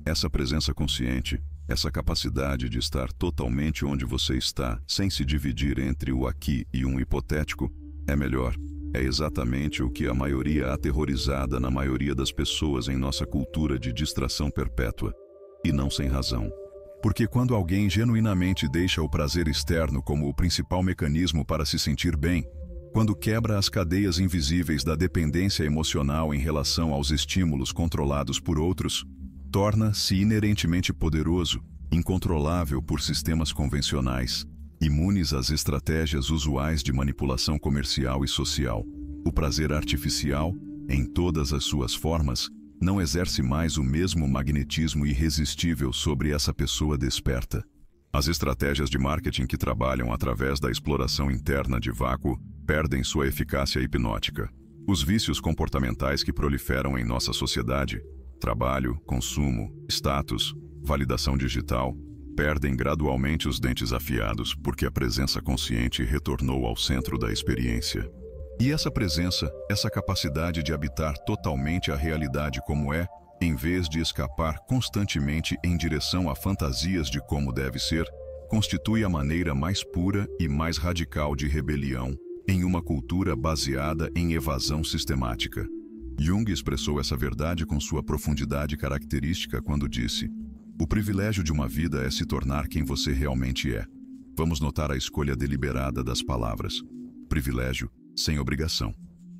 Essa presença consciente, essa capacidade de estar totalmente onde você está, sem se dividir entre o aqui e um hipotético, é melhor. É exatamente o que a maioria aterrorizada na maioria das pessoas em nossa cultura de distração perpétua. E não sem razão. Porque quando alguém genuinamente deixa o prazer externo como o principal mecanismo para se sentir bem, quando quebra as cadeias invisíveis da dependência emocional em relação aos estímulos controlados por outros, torna-se inerentemente poderoso, incontrolável por sistemas convencionais, imunes às estratégias usuais de manipulação comercial e social. O prazer artificial, em todas as suas formas, não exerce mais o mesmo magnetismo irresistível sobre essa pessoa desperta. As estratégias de marketing que trabalham através da exploração interna de vácuo perdem sua eficácia hipnótica. Os vícios comportamentais que proliferam em nossa sociedade, trabalho, consumo, status, validação digital, perdem gradualmente os dentes afiados porque a presença consciente retornou ao centro da experiência. E essa presença, essa capacidade de habitar totalmente a realidade como é, em vez de escapar constantemente em direção a fantasias de como deve ser, constitui a maneira mais pura e mais radical de rebelião em uma cultura baseada em evasão sistemática. Jung expressou essa verdade com sua profundidade característica quando disse: "O privilégio de uma vida é se tornar quem você realmente é." Vamos notar a escolha deliberada das palavras. Privilégio sem obrigação.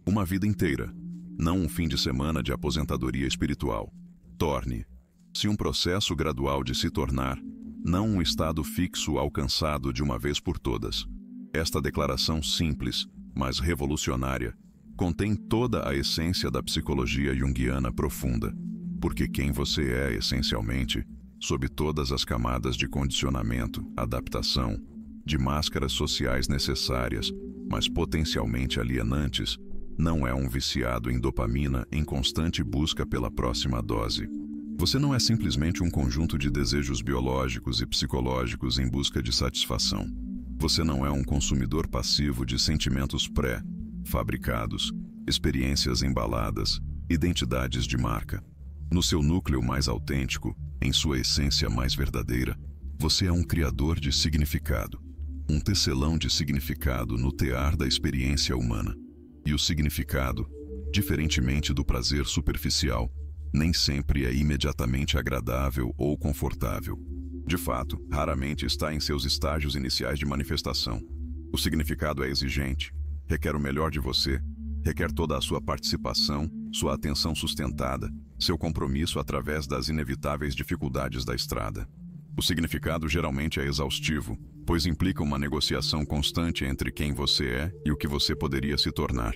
Uma vida inteira, não um fim de semana de aposentadoria espiritual. Torne-se um processo gradual de se tornar, não um estado fixo alcançado de uma vez por todas. Esta declaração simples, mas revolucionária, contém toda a essência da psicologia junguiana profunda, porque quem você é essencialmente, sob todas as camadas de condicionamento, adaptação, de máscaras sociais necessárias, mas potencialmente alienantes, não é um viciado em dopamina em constante busca pela próxima dose. Você não é simplesmente um conjunto de desejos biológicos e psicológicos em busca de satisfação. Você não é um consumidor passivo de sentimentos pré-fabricados, experiências embaladas, identidades de marca. No seu núcleo mais autêntico, em sua essência mais verdadeira, você é um criador de significado. Um tecelão de significado no tear da experiência humana. E o significado, diferentemente do prazer superficial, nem sempre é imediatamente agradável ou confortável. De fato, raramente está em seus estágios iniciais de manifestação. O significado é exigente, requer o melhor de você, requer toda a sua participação, sua atenção sustentada, seu compromisso através das inevitáveis dificuldades da estrada. O significado geralmente é exaustivo, pois implica uma negociação constante entre quem você é e o que você poderia se tornar,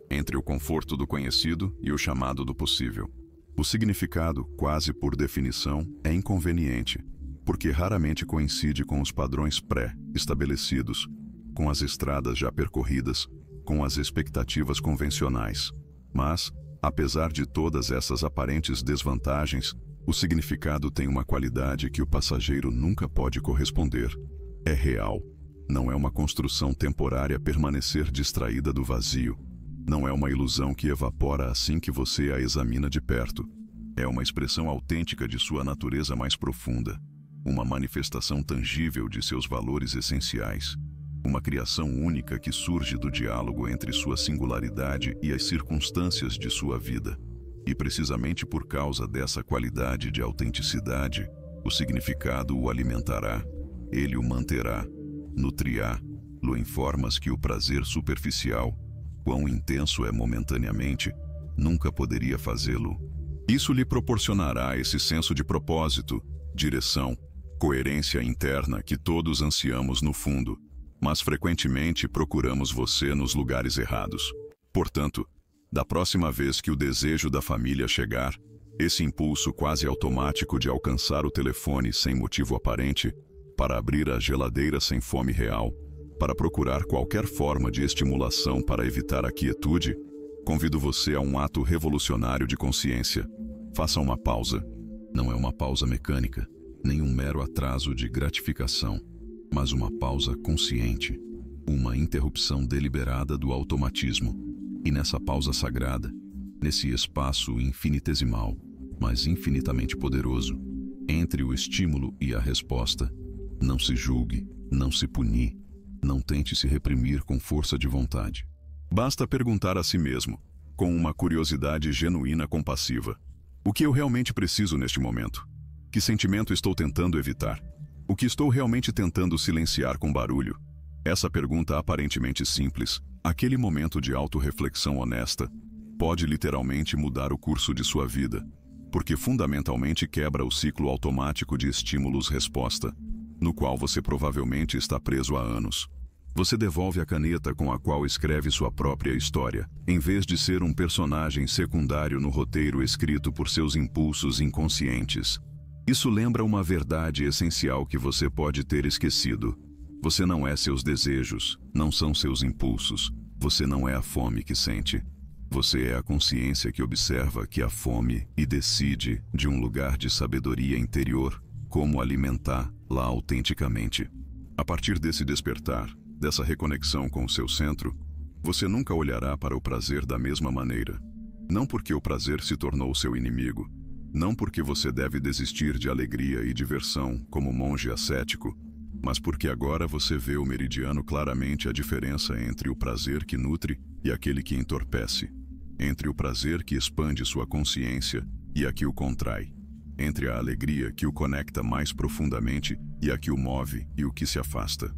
entre o conforto do conhecido e o chamado do possível. O significado, quase por definição, é inconveniente, porque raramente coincide com os padrões pré-estabelecidos, com as estradas já percorridas, com as expectativas convencionais. Mas, apesar de todas essas aparentes desvantagens, o significado tem uma qualidade que o passageiro nunca pode corresponder. É real. Não é uma construção temporária permanecer distraída do vazio. Não é uma ilusão que evapora assim que você a examina de perto. É uma expressão autêntica de sua natureza mais profunda. Uma manifestação tangível de seus valores essenciais. Uma criação única que surge do diálogo entre sua singularidade e as circunstâncias de sua vida. E precisamente por causa dessa qualidade de autenticidade, o significado o alimentará, ele o manterá, nutrirá-lo em formas que o prazer superficial, quão intenso é momentaneamente, nunca poderia fazê-lo. Isso lhe proporcionará esse senso de propósito, direção, coerência interna que todos ansiamos no fundo, mas frequentemente procuramos você nos lugares errados. Portanto, da próxima vez que o desejo da família chegar, esse impulso quase automático de alcançar o telefone sem motivo aparente, para abrir a geladeira sem fome real, para procurar qualquer forma de estimulação para evitar a quietude, convido você a um ato revolucionário de consciência. Faça uma pausa. Não é uma pausa mecânica, nem um mero atraso de gratificação, mas uma pausa consciente, uma interrupção deliberada do automatismo. E nessa pausa sagrada, nesse espaço infinitesimal, mas infinitamente poderoso, entre o estímulo e a resposta, não se julgue, não se punir, não tente se reprimir com força de vontade. Basta perguntar a si mesmo, com uma curiosidade genuína compassiva: o que eu realmente preciso neste momento? Que sentimento estou tentando evitar? O que estou realmente tentando silenciar com barulho? Essa pergunta aparentemente simples, aquele momento de autorreflexão honesta, pode literalmente mudar o curso de sua vida, porque fundamentalmente quebra o ciclo automático de estímulos-resposta, no qual você provavelmente está preso há anos. Você devolve a caneta com a qual escreve sua própria história, em vez de ser um personagem secundário no roteiro escrito por seus impulsos inconscientes. Isso lembra uma verdade essencial que você pode ter esquecido. Você não é seus desejos, não são seus impulsos. Você não é a fome que sente. Você é a consciência que observa que há fome e decide, de um lugar de sabedoria interior, como alimentá-la autenticamente. A partir desse despertar, dessa reconexão com o seu centro, você nunca olhará para o prazer da mesma maneira. Não porque o prazer se tornou seu inimigo, não porque você deve desistir de alegria e diversão como monge ascético, mas porque agora você vê o meridiano claramente a diferença entre o prazer que nutre e aquele que entorpece, entre o prazer que expande sua consciência e a que o contrai, entre a alegria que o conecta mais profundamente e a que o move e o que se afasta.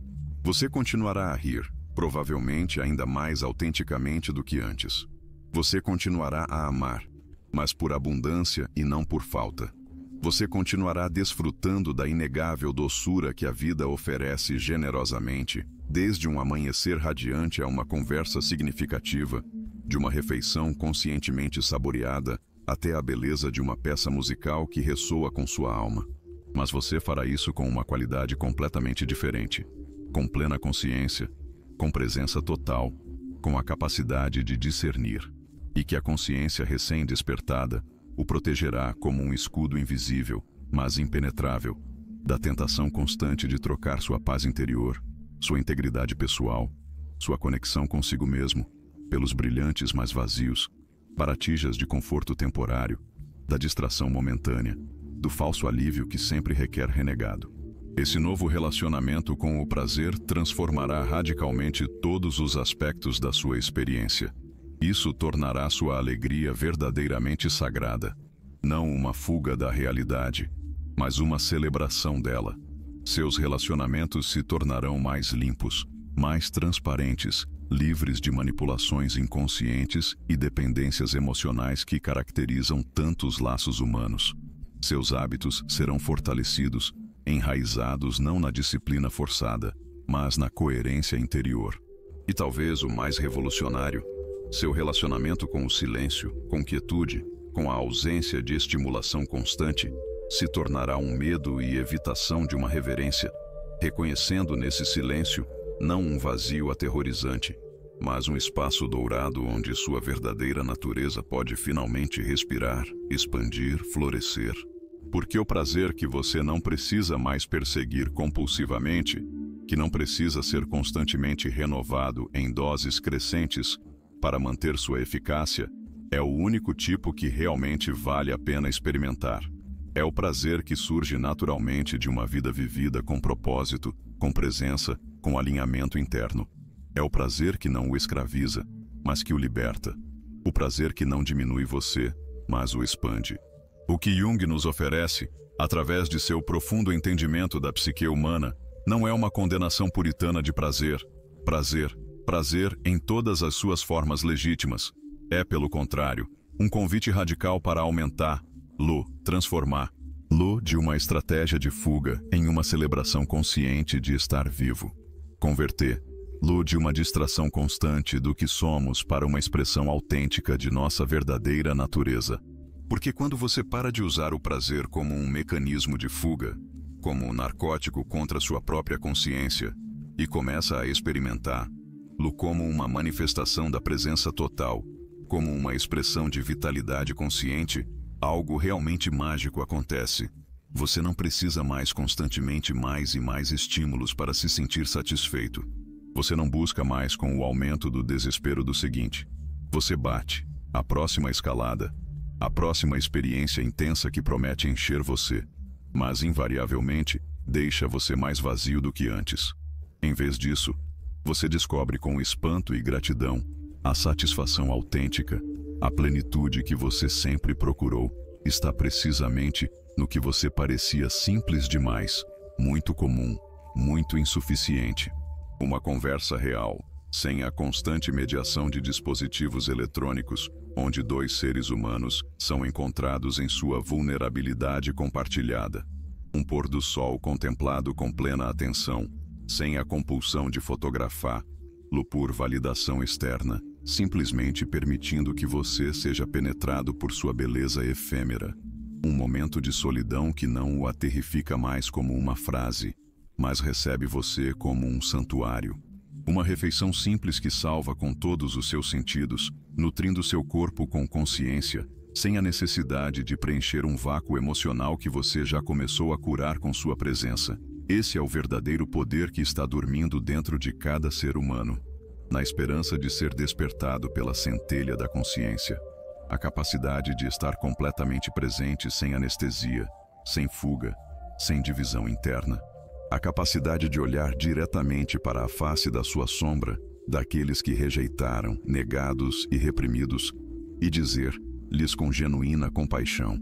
Você continuará a rir, provavelmente ainda mais autenticamente do que antes. Você continuará a amar, mas por abundância e não por falta. Você continuará desfrutando da inegável doçura que a vida oferece generosamente, desde um amanhecer radiante a uma conversa significativa, de uma refeição conscientemente saboreada até a beleza de uma peça musical que ressoa com sua alma. Mas você fará isso com uma qualidade completamente diferente, com plena consciência, com presença total, com a capacidade de discernir, e que a consciência recém-despertada o protegerá como um escudo invisível, mas impenetrável, da tentação constante de trocar sua paz interior, sua integridade pessoal, sua conexão consigo mesmo, pelos brilhantes mas vazios, baratilhas de conforto temporário, da distração momentânea, do falso alívio que sempre requer renegado. Esse novo relacionamento com o prazer transformará radicalmente todos os aspectos da sua experiência. Isso tornará sua alegria verdadeiramente sagrada, não uma fuga da realidade, mas uma celebração dela. Seus relacionamentos se tornarão mais limpos, mais transparentes, livres de manipulações inconscientes e dependências emocionais que caracterizam tantos laços humanos. Seus hábitos serão fortalecidos, enraizados não na disciplina forçada, mas na coerência interior. E talvez o mais revolucionário, seu relacionamento com o silêncio, com quietude, com a ausência de estimulação constante, se tornará um medo e evitação de uma reverência, reconhecendo nesse silêncio não um vazio aterrorizante, mas um espaço dourado onde sua verdadeira natureza pode finalmente respirar, expandir, florescer. Porque o prazer que você não precisa mais perseguir compulsivamente, que não precisa ser constantemente renovado em doses crescentes para manter sua eficácia, é o único tipo que realmente vale a pena experimentar. É o prazer que surge naturalmente de uma vida vivida com propósito, com presença, com alinhamento interno. É o prazer que não o escraviza, mas que o liberta. O prazer que não diminui você, mas o expande. O que Jung nos oferece, através de seu profundo entendimento da psique humana, não é uma condenação puritana de prazer. Prazer em todas as suas formas legítimas. É, pelo contrário, Um convite radical para aumentar, transformar de uma estratégia de fuga em uma celebração consciente de estar vivo. Converter de uma distração constante do que somos para uma expressão autêntica de nossa verdadeira natureza. Porque quando você para de usar o prazer como um mecanismo de fuga, como um narcótico contra sua própria consciência, e começa a experimentar como uma manifestação da presença total, como uma expressão de vitalidade consciente, algo realmente mágico acontece. Você não precisa mais constantemente mais e mais estímulos para se sentir satisfeito. Você não busca mais com o aumento do desespero do seguinte. Você bate a próxima escalada, a próxima experiência intensa que promete encher você, mas invariavelmente deixa você mais vazio do que antes. Em vez disso, você descobre com espanto e gratidão a satisfação autêntica, a plenitude que você sempre procurou, está precisamente no que você parecia simples demais, muito comum, muito insuficiente. Uma conversa real, sem a constante mediação de dispositivos eletrônicos, onde dois seres humanos são encontrados em sua vulnerabilidade compartilhada. Um pôr do sol contemplado com plena atenção, sem a compulsão de fotografar, por validação externa, simplesmente permitindo que você seja penetrado por sua beleza efêmera. Um momento de solidão que não o aterrifica mais como uma frase, mas recebe você como um santuário. Uma refeição simples que salva com todos os seus sentidos, nutrindo seu corpo com consciência, sem a necessidade de preencher um vácuo emocional que você já começou a curar com sua presença. Esse é o verdadeiro poder que está dormindo dentro de cada ser humano, na esperança de ser despertado pela centelha da consciência. A capacidade de estar completamente presente sem anestesia, sem fuga, sem divisão interna. A capacidade de olhar diretamente para a face da sua sombra, daqueles que rejeitaram, negados e reprimidos, e dizer-lhes com genuína compaixão: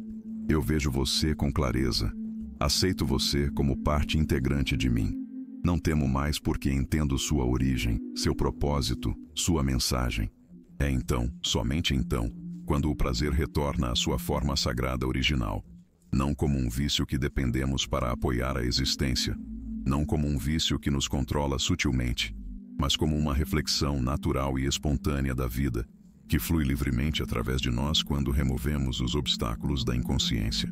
eu vejo você com clareza, aceito você como parte integrante de mim. Não temo mais porque entendo sua origem, seu propósito, sua mensagem. É então, somente então, quando o prazer retorna à sua forma sagrada original. Não como um vício que dependemos para apoiar a existência, não como um vício que nos controla sutilmente, mas como uma reflexão natural e espontânea da vida, que flui livremente através de nós quando removemos os obstáculos da inconsciência.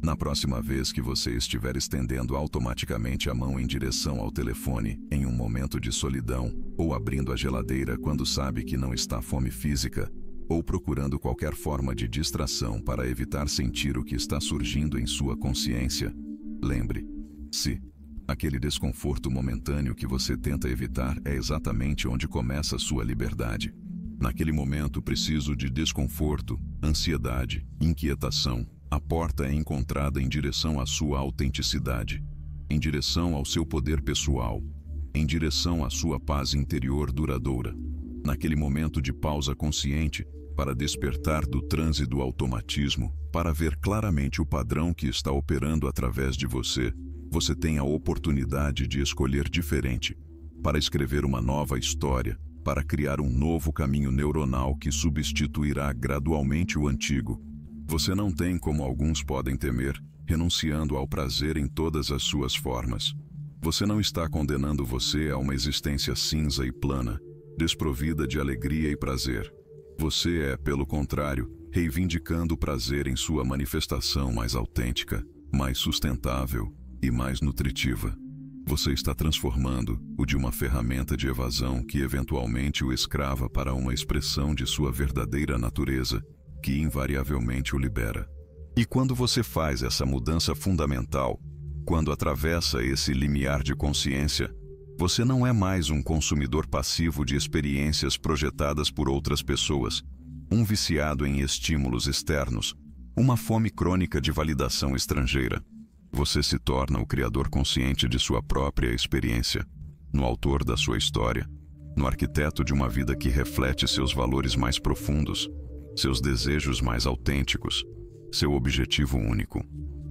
Na próxima vez que você estiver estendendo automaticamente a mão em direção ao telefone em um momento de solidão, ou abrindo a geladeira quando sabe que não está fome física, ou procurando qualquer forma de distração para evitar sentir o que está surgindo em sua consciência, lembre-se, aquele desconforto momentâneo que você tenta evitar é exatamente onde começa sua liberdade. Naquele momento preciso de desconforto, ansiedade, inquietação, a porta é encontrada em direção à sua autenticidade, em direção ao seu poder pessoal, em direção à sua paz interior duradoura. Naquele momento de pausa consciente, para despertar do transe do automatismo, para ver claramente o padrão que está operando através de você, você tem a oportunidade de escolher diferente, para escrever uma nova história, para criar um novo caminho neuronal que substituirá gradualmente o antigo. Você não tem, como alguns podem temer, renunciando ao prazer em todas as suas formas. Você não está condenando você a uma existência cinza e plana, desprovida de alegria e prazer. Você é, pelo contrário, reivindicando o prazer em sua manifestação mais autêntica, mais sustentável e mais nutritiva. Você está transformando-o de uma ferramenta de evasão que eventualmente o escrava para uma expressão de sua verdadeira natureza, que invariavelmente o libera. E quando você faz essa mudança fundamental, quando atravessa esse limiar de consciência, você não é mais um consumidor passivo de experiências projetadas por outras pessoas, um viciado em estímulos externos, uma fome crônica de validação estrangeira. Você se torna o criador consciente de sua própria experiência, no autor da sua história, no arquiteto de uma vida que reflete seus valores mais profundos, seus desejos mais autênticos, seu objetivo único.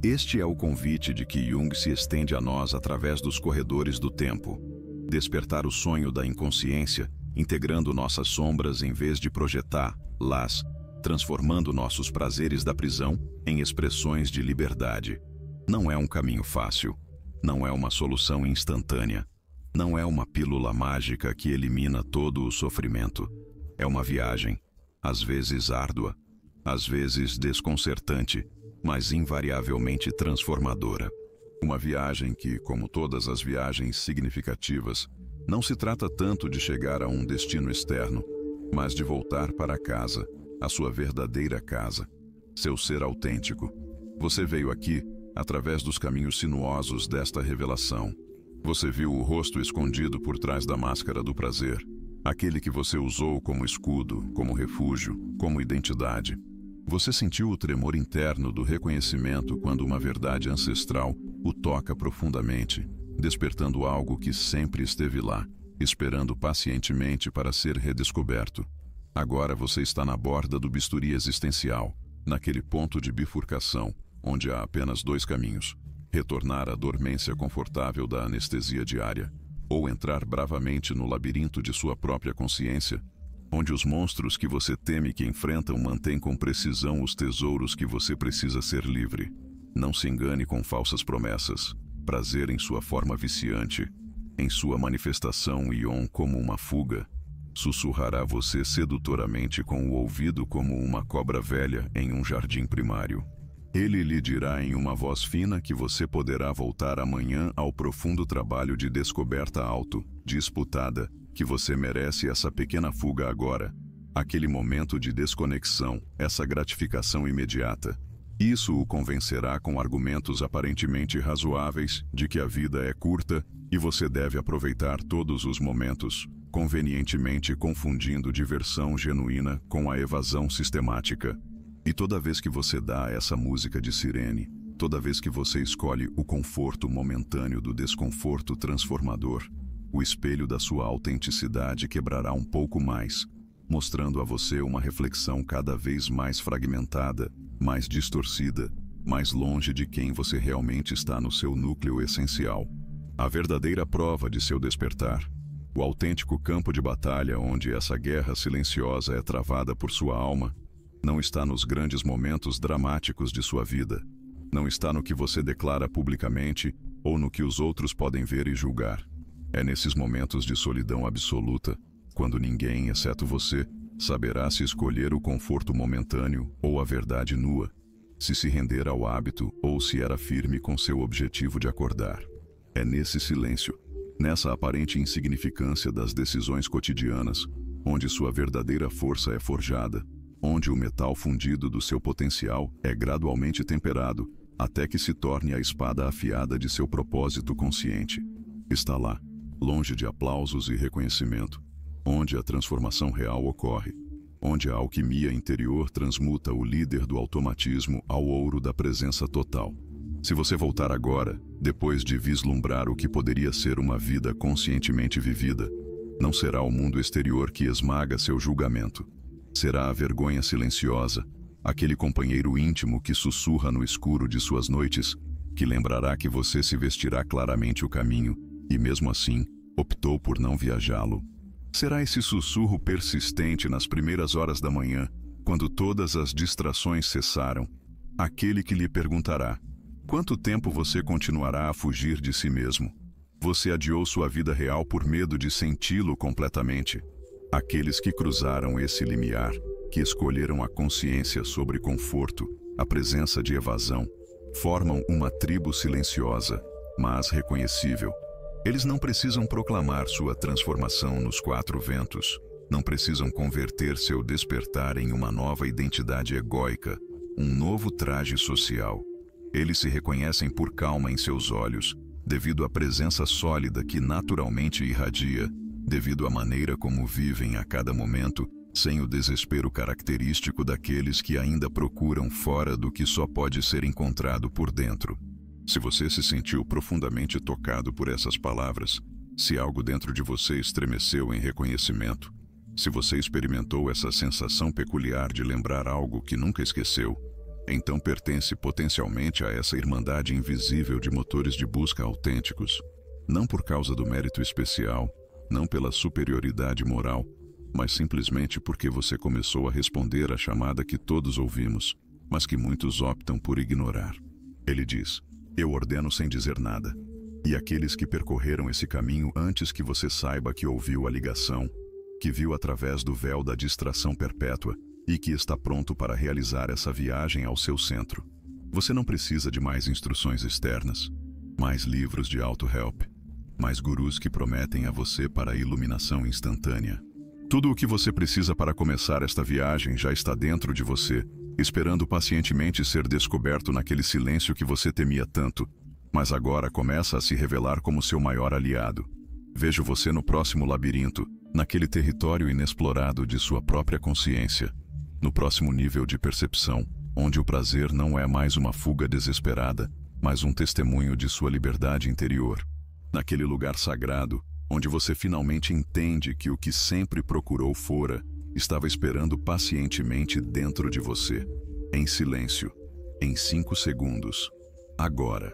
Este é o convite de que Jung se estende a nós através dos corredores do tempo. Despertar o sonho da inconsciência, integrando nossas sombras em vez de projetá-las, transformando nossos prazeres da prisão em expressões de liberdade. Não é um caminho fácil, não é uma solução instantânea, não é uma pílula mágica que elimina todo o sofrimento. É uma viagem, às vezes árdua, às vezes desconcertante, mas invariavelmente transformadora. Uma viagem que, como todas as viagens significativas, não se trata tanto de chegar a um destino externo, mas de voltar para casa, a sua verdadeira casa, seu ser autêntico. Você veio aqui através dos caminhos sinuosos desta revelação. Você viu o rosto escondido por trás da máscara do prazer, aquele que você usou como escudo, como refúgio, como identidade. Você sentiu o tremor interno do reconhecimento quando uma verdade ancestral o toca profundamente, despertando algo que sempre esteve lá, esperando pacientemente para ser redescoberto. Agora você está na borda do bisturi existencial, naquele ponto de bifurcação, onde há apenas dois caminhos: retornar à dormência confortável da anestesia diária, ou entrar bravamente no labirinto de sua própria consciência, onde os monstros que você teme que enfrentam mantêm com precisão os tesouros que você precisa ser livre. Não se engane com falsas promessas. Prazer em sua forma viciante, em sua manifestação ion como uma fuga, sussurrará você sedutoramente com o ouvido como uma cobra velha em um jardim primário. Ele lhe dirá em uma voz fina que você poderá voltar amanhã ao profundo trabalho de descoberta disputada, que você merece essa pequena fuga agora, aquele momento de desconexão, essa gratificação imediata. Isso o convencerá com argumentos aparentemente razoáveis de que a vida é curta e você deve aproveitar todos os momentos, convenientemente confundindo diversão genuína com a evasão sistemática. E toda vez que você dá essa música de sirene, toda vez que você escolhe o conforto momentâneo do desconforto transformador, o espelho da sua autenticidade quebrará um pouco mais, mostrando a você uma reflexão cada vez mais fragmentada, mais distorcida, mais longe de quem você realmente está no seu núcleo essencial. A verdadeira prova de seu despertar, o autêntico campo de batalha onde essa guerra silenciosa é travada por sua alma, não está nos grandes momentos dramáticos de sua vida, não está no que você declara publicamente ou no que os outros podem ver e julgar. É nesses momentos de solidão absoluta, quando ninguém, exceto você, saberá se escolher o conforto momentâneo ou a verdade nua, se render ao hábito ou se era firme com seu objetivo de acordar. É nesse silêncio, nessa aparente insignificância das decisões cotidianas, onde sua verdadeira força é forjada, onde o metal fundido do seu potencial é gradualmente temperado, até que se torne a espada afiada de seu propósito consciente. Está lá, longe de aplausos e reconhecimento, onde a transformação real ocorre, onde a alquimia interior transmuta o líder do automatismo ao ouro da presença total. Se você voltar agora, depois de vislumbrar o que poderia ser uma vida conscientemente vivida, não será o mundo exterior que esmaga seu julgamento. Será a vergonha silenciosa, aquele companheiro íntimo que sussurra no escuro de suas noites, que lembrará que você se vestirá claramente o caminho e, mesmo assim, optou por não viajá-lo. Será esse sussurro persistente nas primeiras horas da manhã, quando todas as distrações cessaram, aquele que lhe perguntará: quanto tempo você continuará a fugir de si mesmo? Você adiou sua vida real por medo de senti-lo completamente. Aqueles que cruzaram esse limiar, que escolheram a consciência sobre conforto, a presença de evasão, formam uma tribo silenciosa, mas reconhecível. Eles não precisam proclamar sua transformação nos quatro ventos, não precisam converter seu despertar em uma nova identidade egóica, um novo traje social. Eles se reconhecem por calma em seus olhos, devido à presença sólida que naturalmente irradia, devido à maneira como vivem a cada momento, sem o desespero característico daqueles que ainda procuram fora do que só pode ser encontrado por dentro. Se você se sentiu profundamente tocado por essas palavras, se algo dentro de você estremeceu em reconhecimento, se você experimentou essa sensação peculiar de lembrar algo que nunca esqueceu, então pertence potencialmente a essa irmandade invisível de motores de busca autênticos, não por causa do mérito especial, não pela superioridade moral, mas simplesmente porque você começou a responder à chamada que todos ouvimos, mas que muitos optam por ignorar. Ele diz: eu ordeno sem dizer nada. E aqueles que percorreram esse caminho antes que você saiba que ouviu a ligação, que viu através do véu da distração perpétua e que está pronto para realizar essa viagem ao seu centro. Você não precisa de mais instruções externas, mais livros de auto-help, mais gurus que prometem a você para a iluminação instantânea. Tudo o que você precisa para começar esta viagem já está dentro de você, esperando pacientemente ser descoberto naquele silêncio que você temia tanto, mas agora começa a se revelar como seu maior aliado. Vejo você no próximo labirinto, naquele território inexplorado de sua própria consciência, no próximo nível de percepção, onde o prazer não é mais uma fuga desesperada, mas um testemunho de sua liberdade interior. Naquele lugar sagrado, onde você finalmente entende que o que sempre procurou fora estava esperando pacientemente dentro de você, em silêncio, em 5 segundos, agora.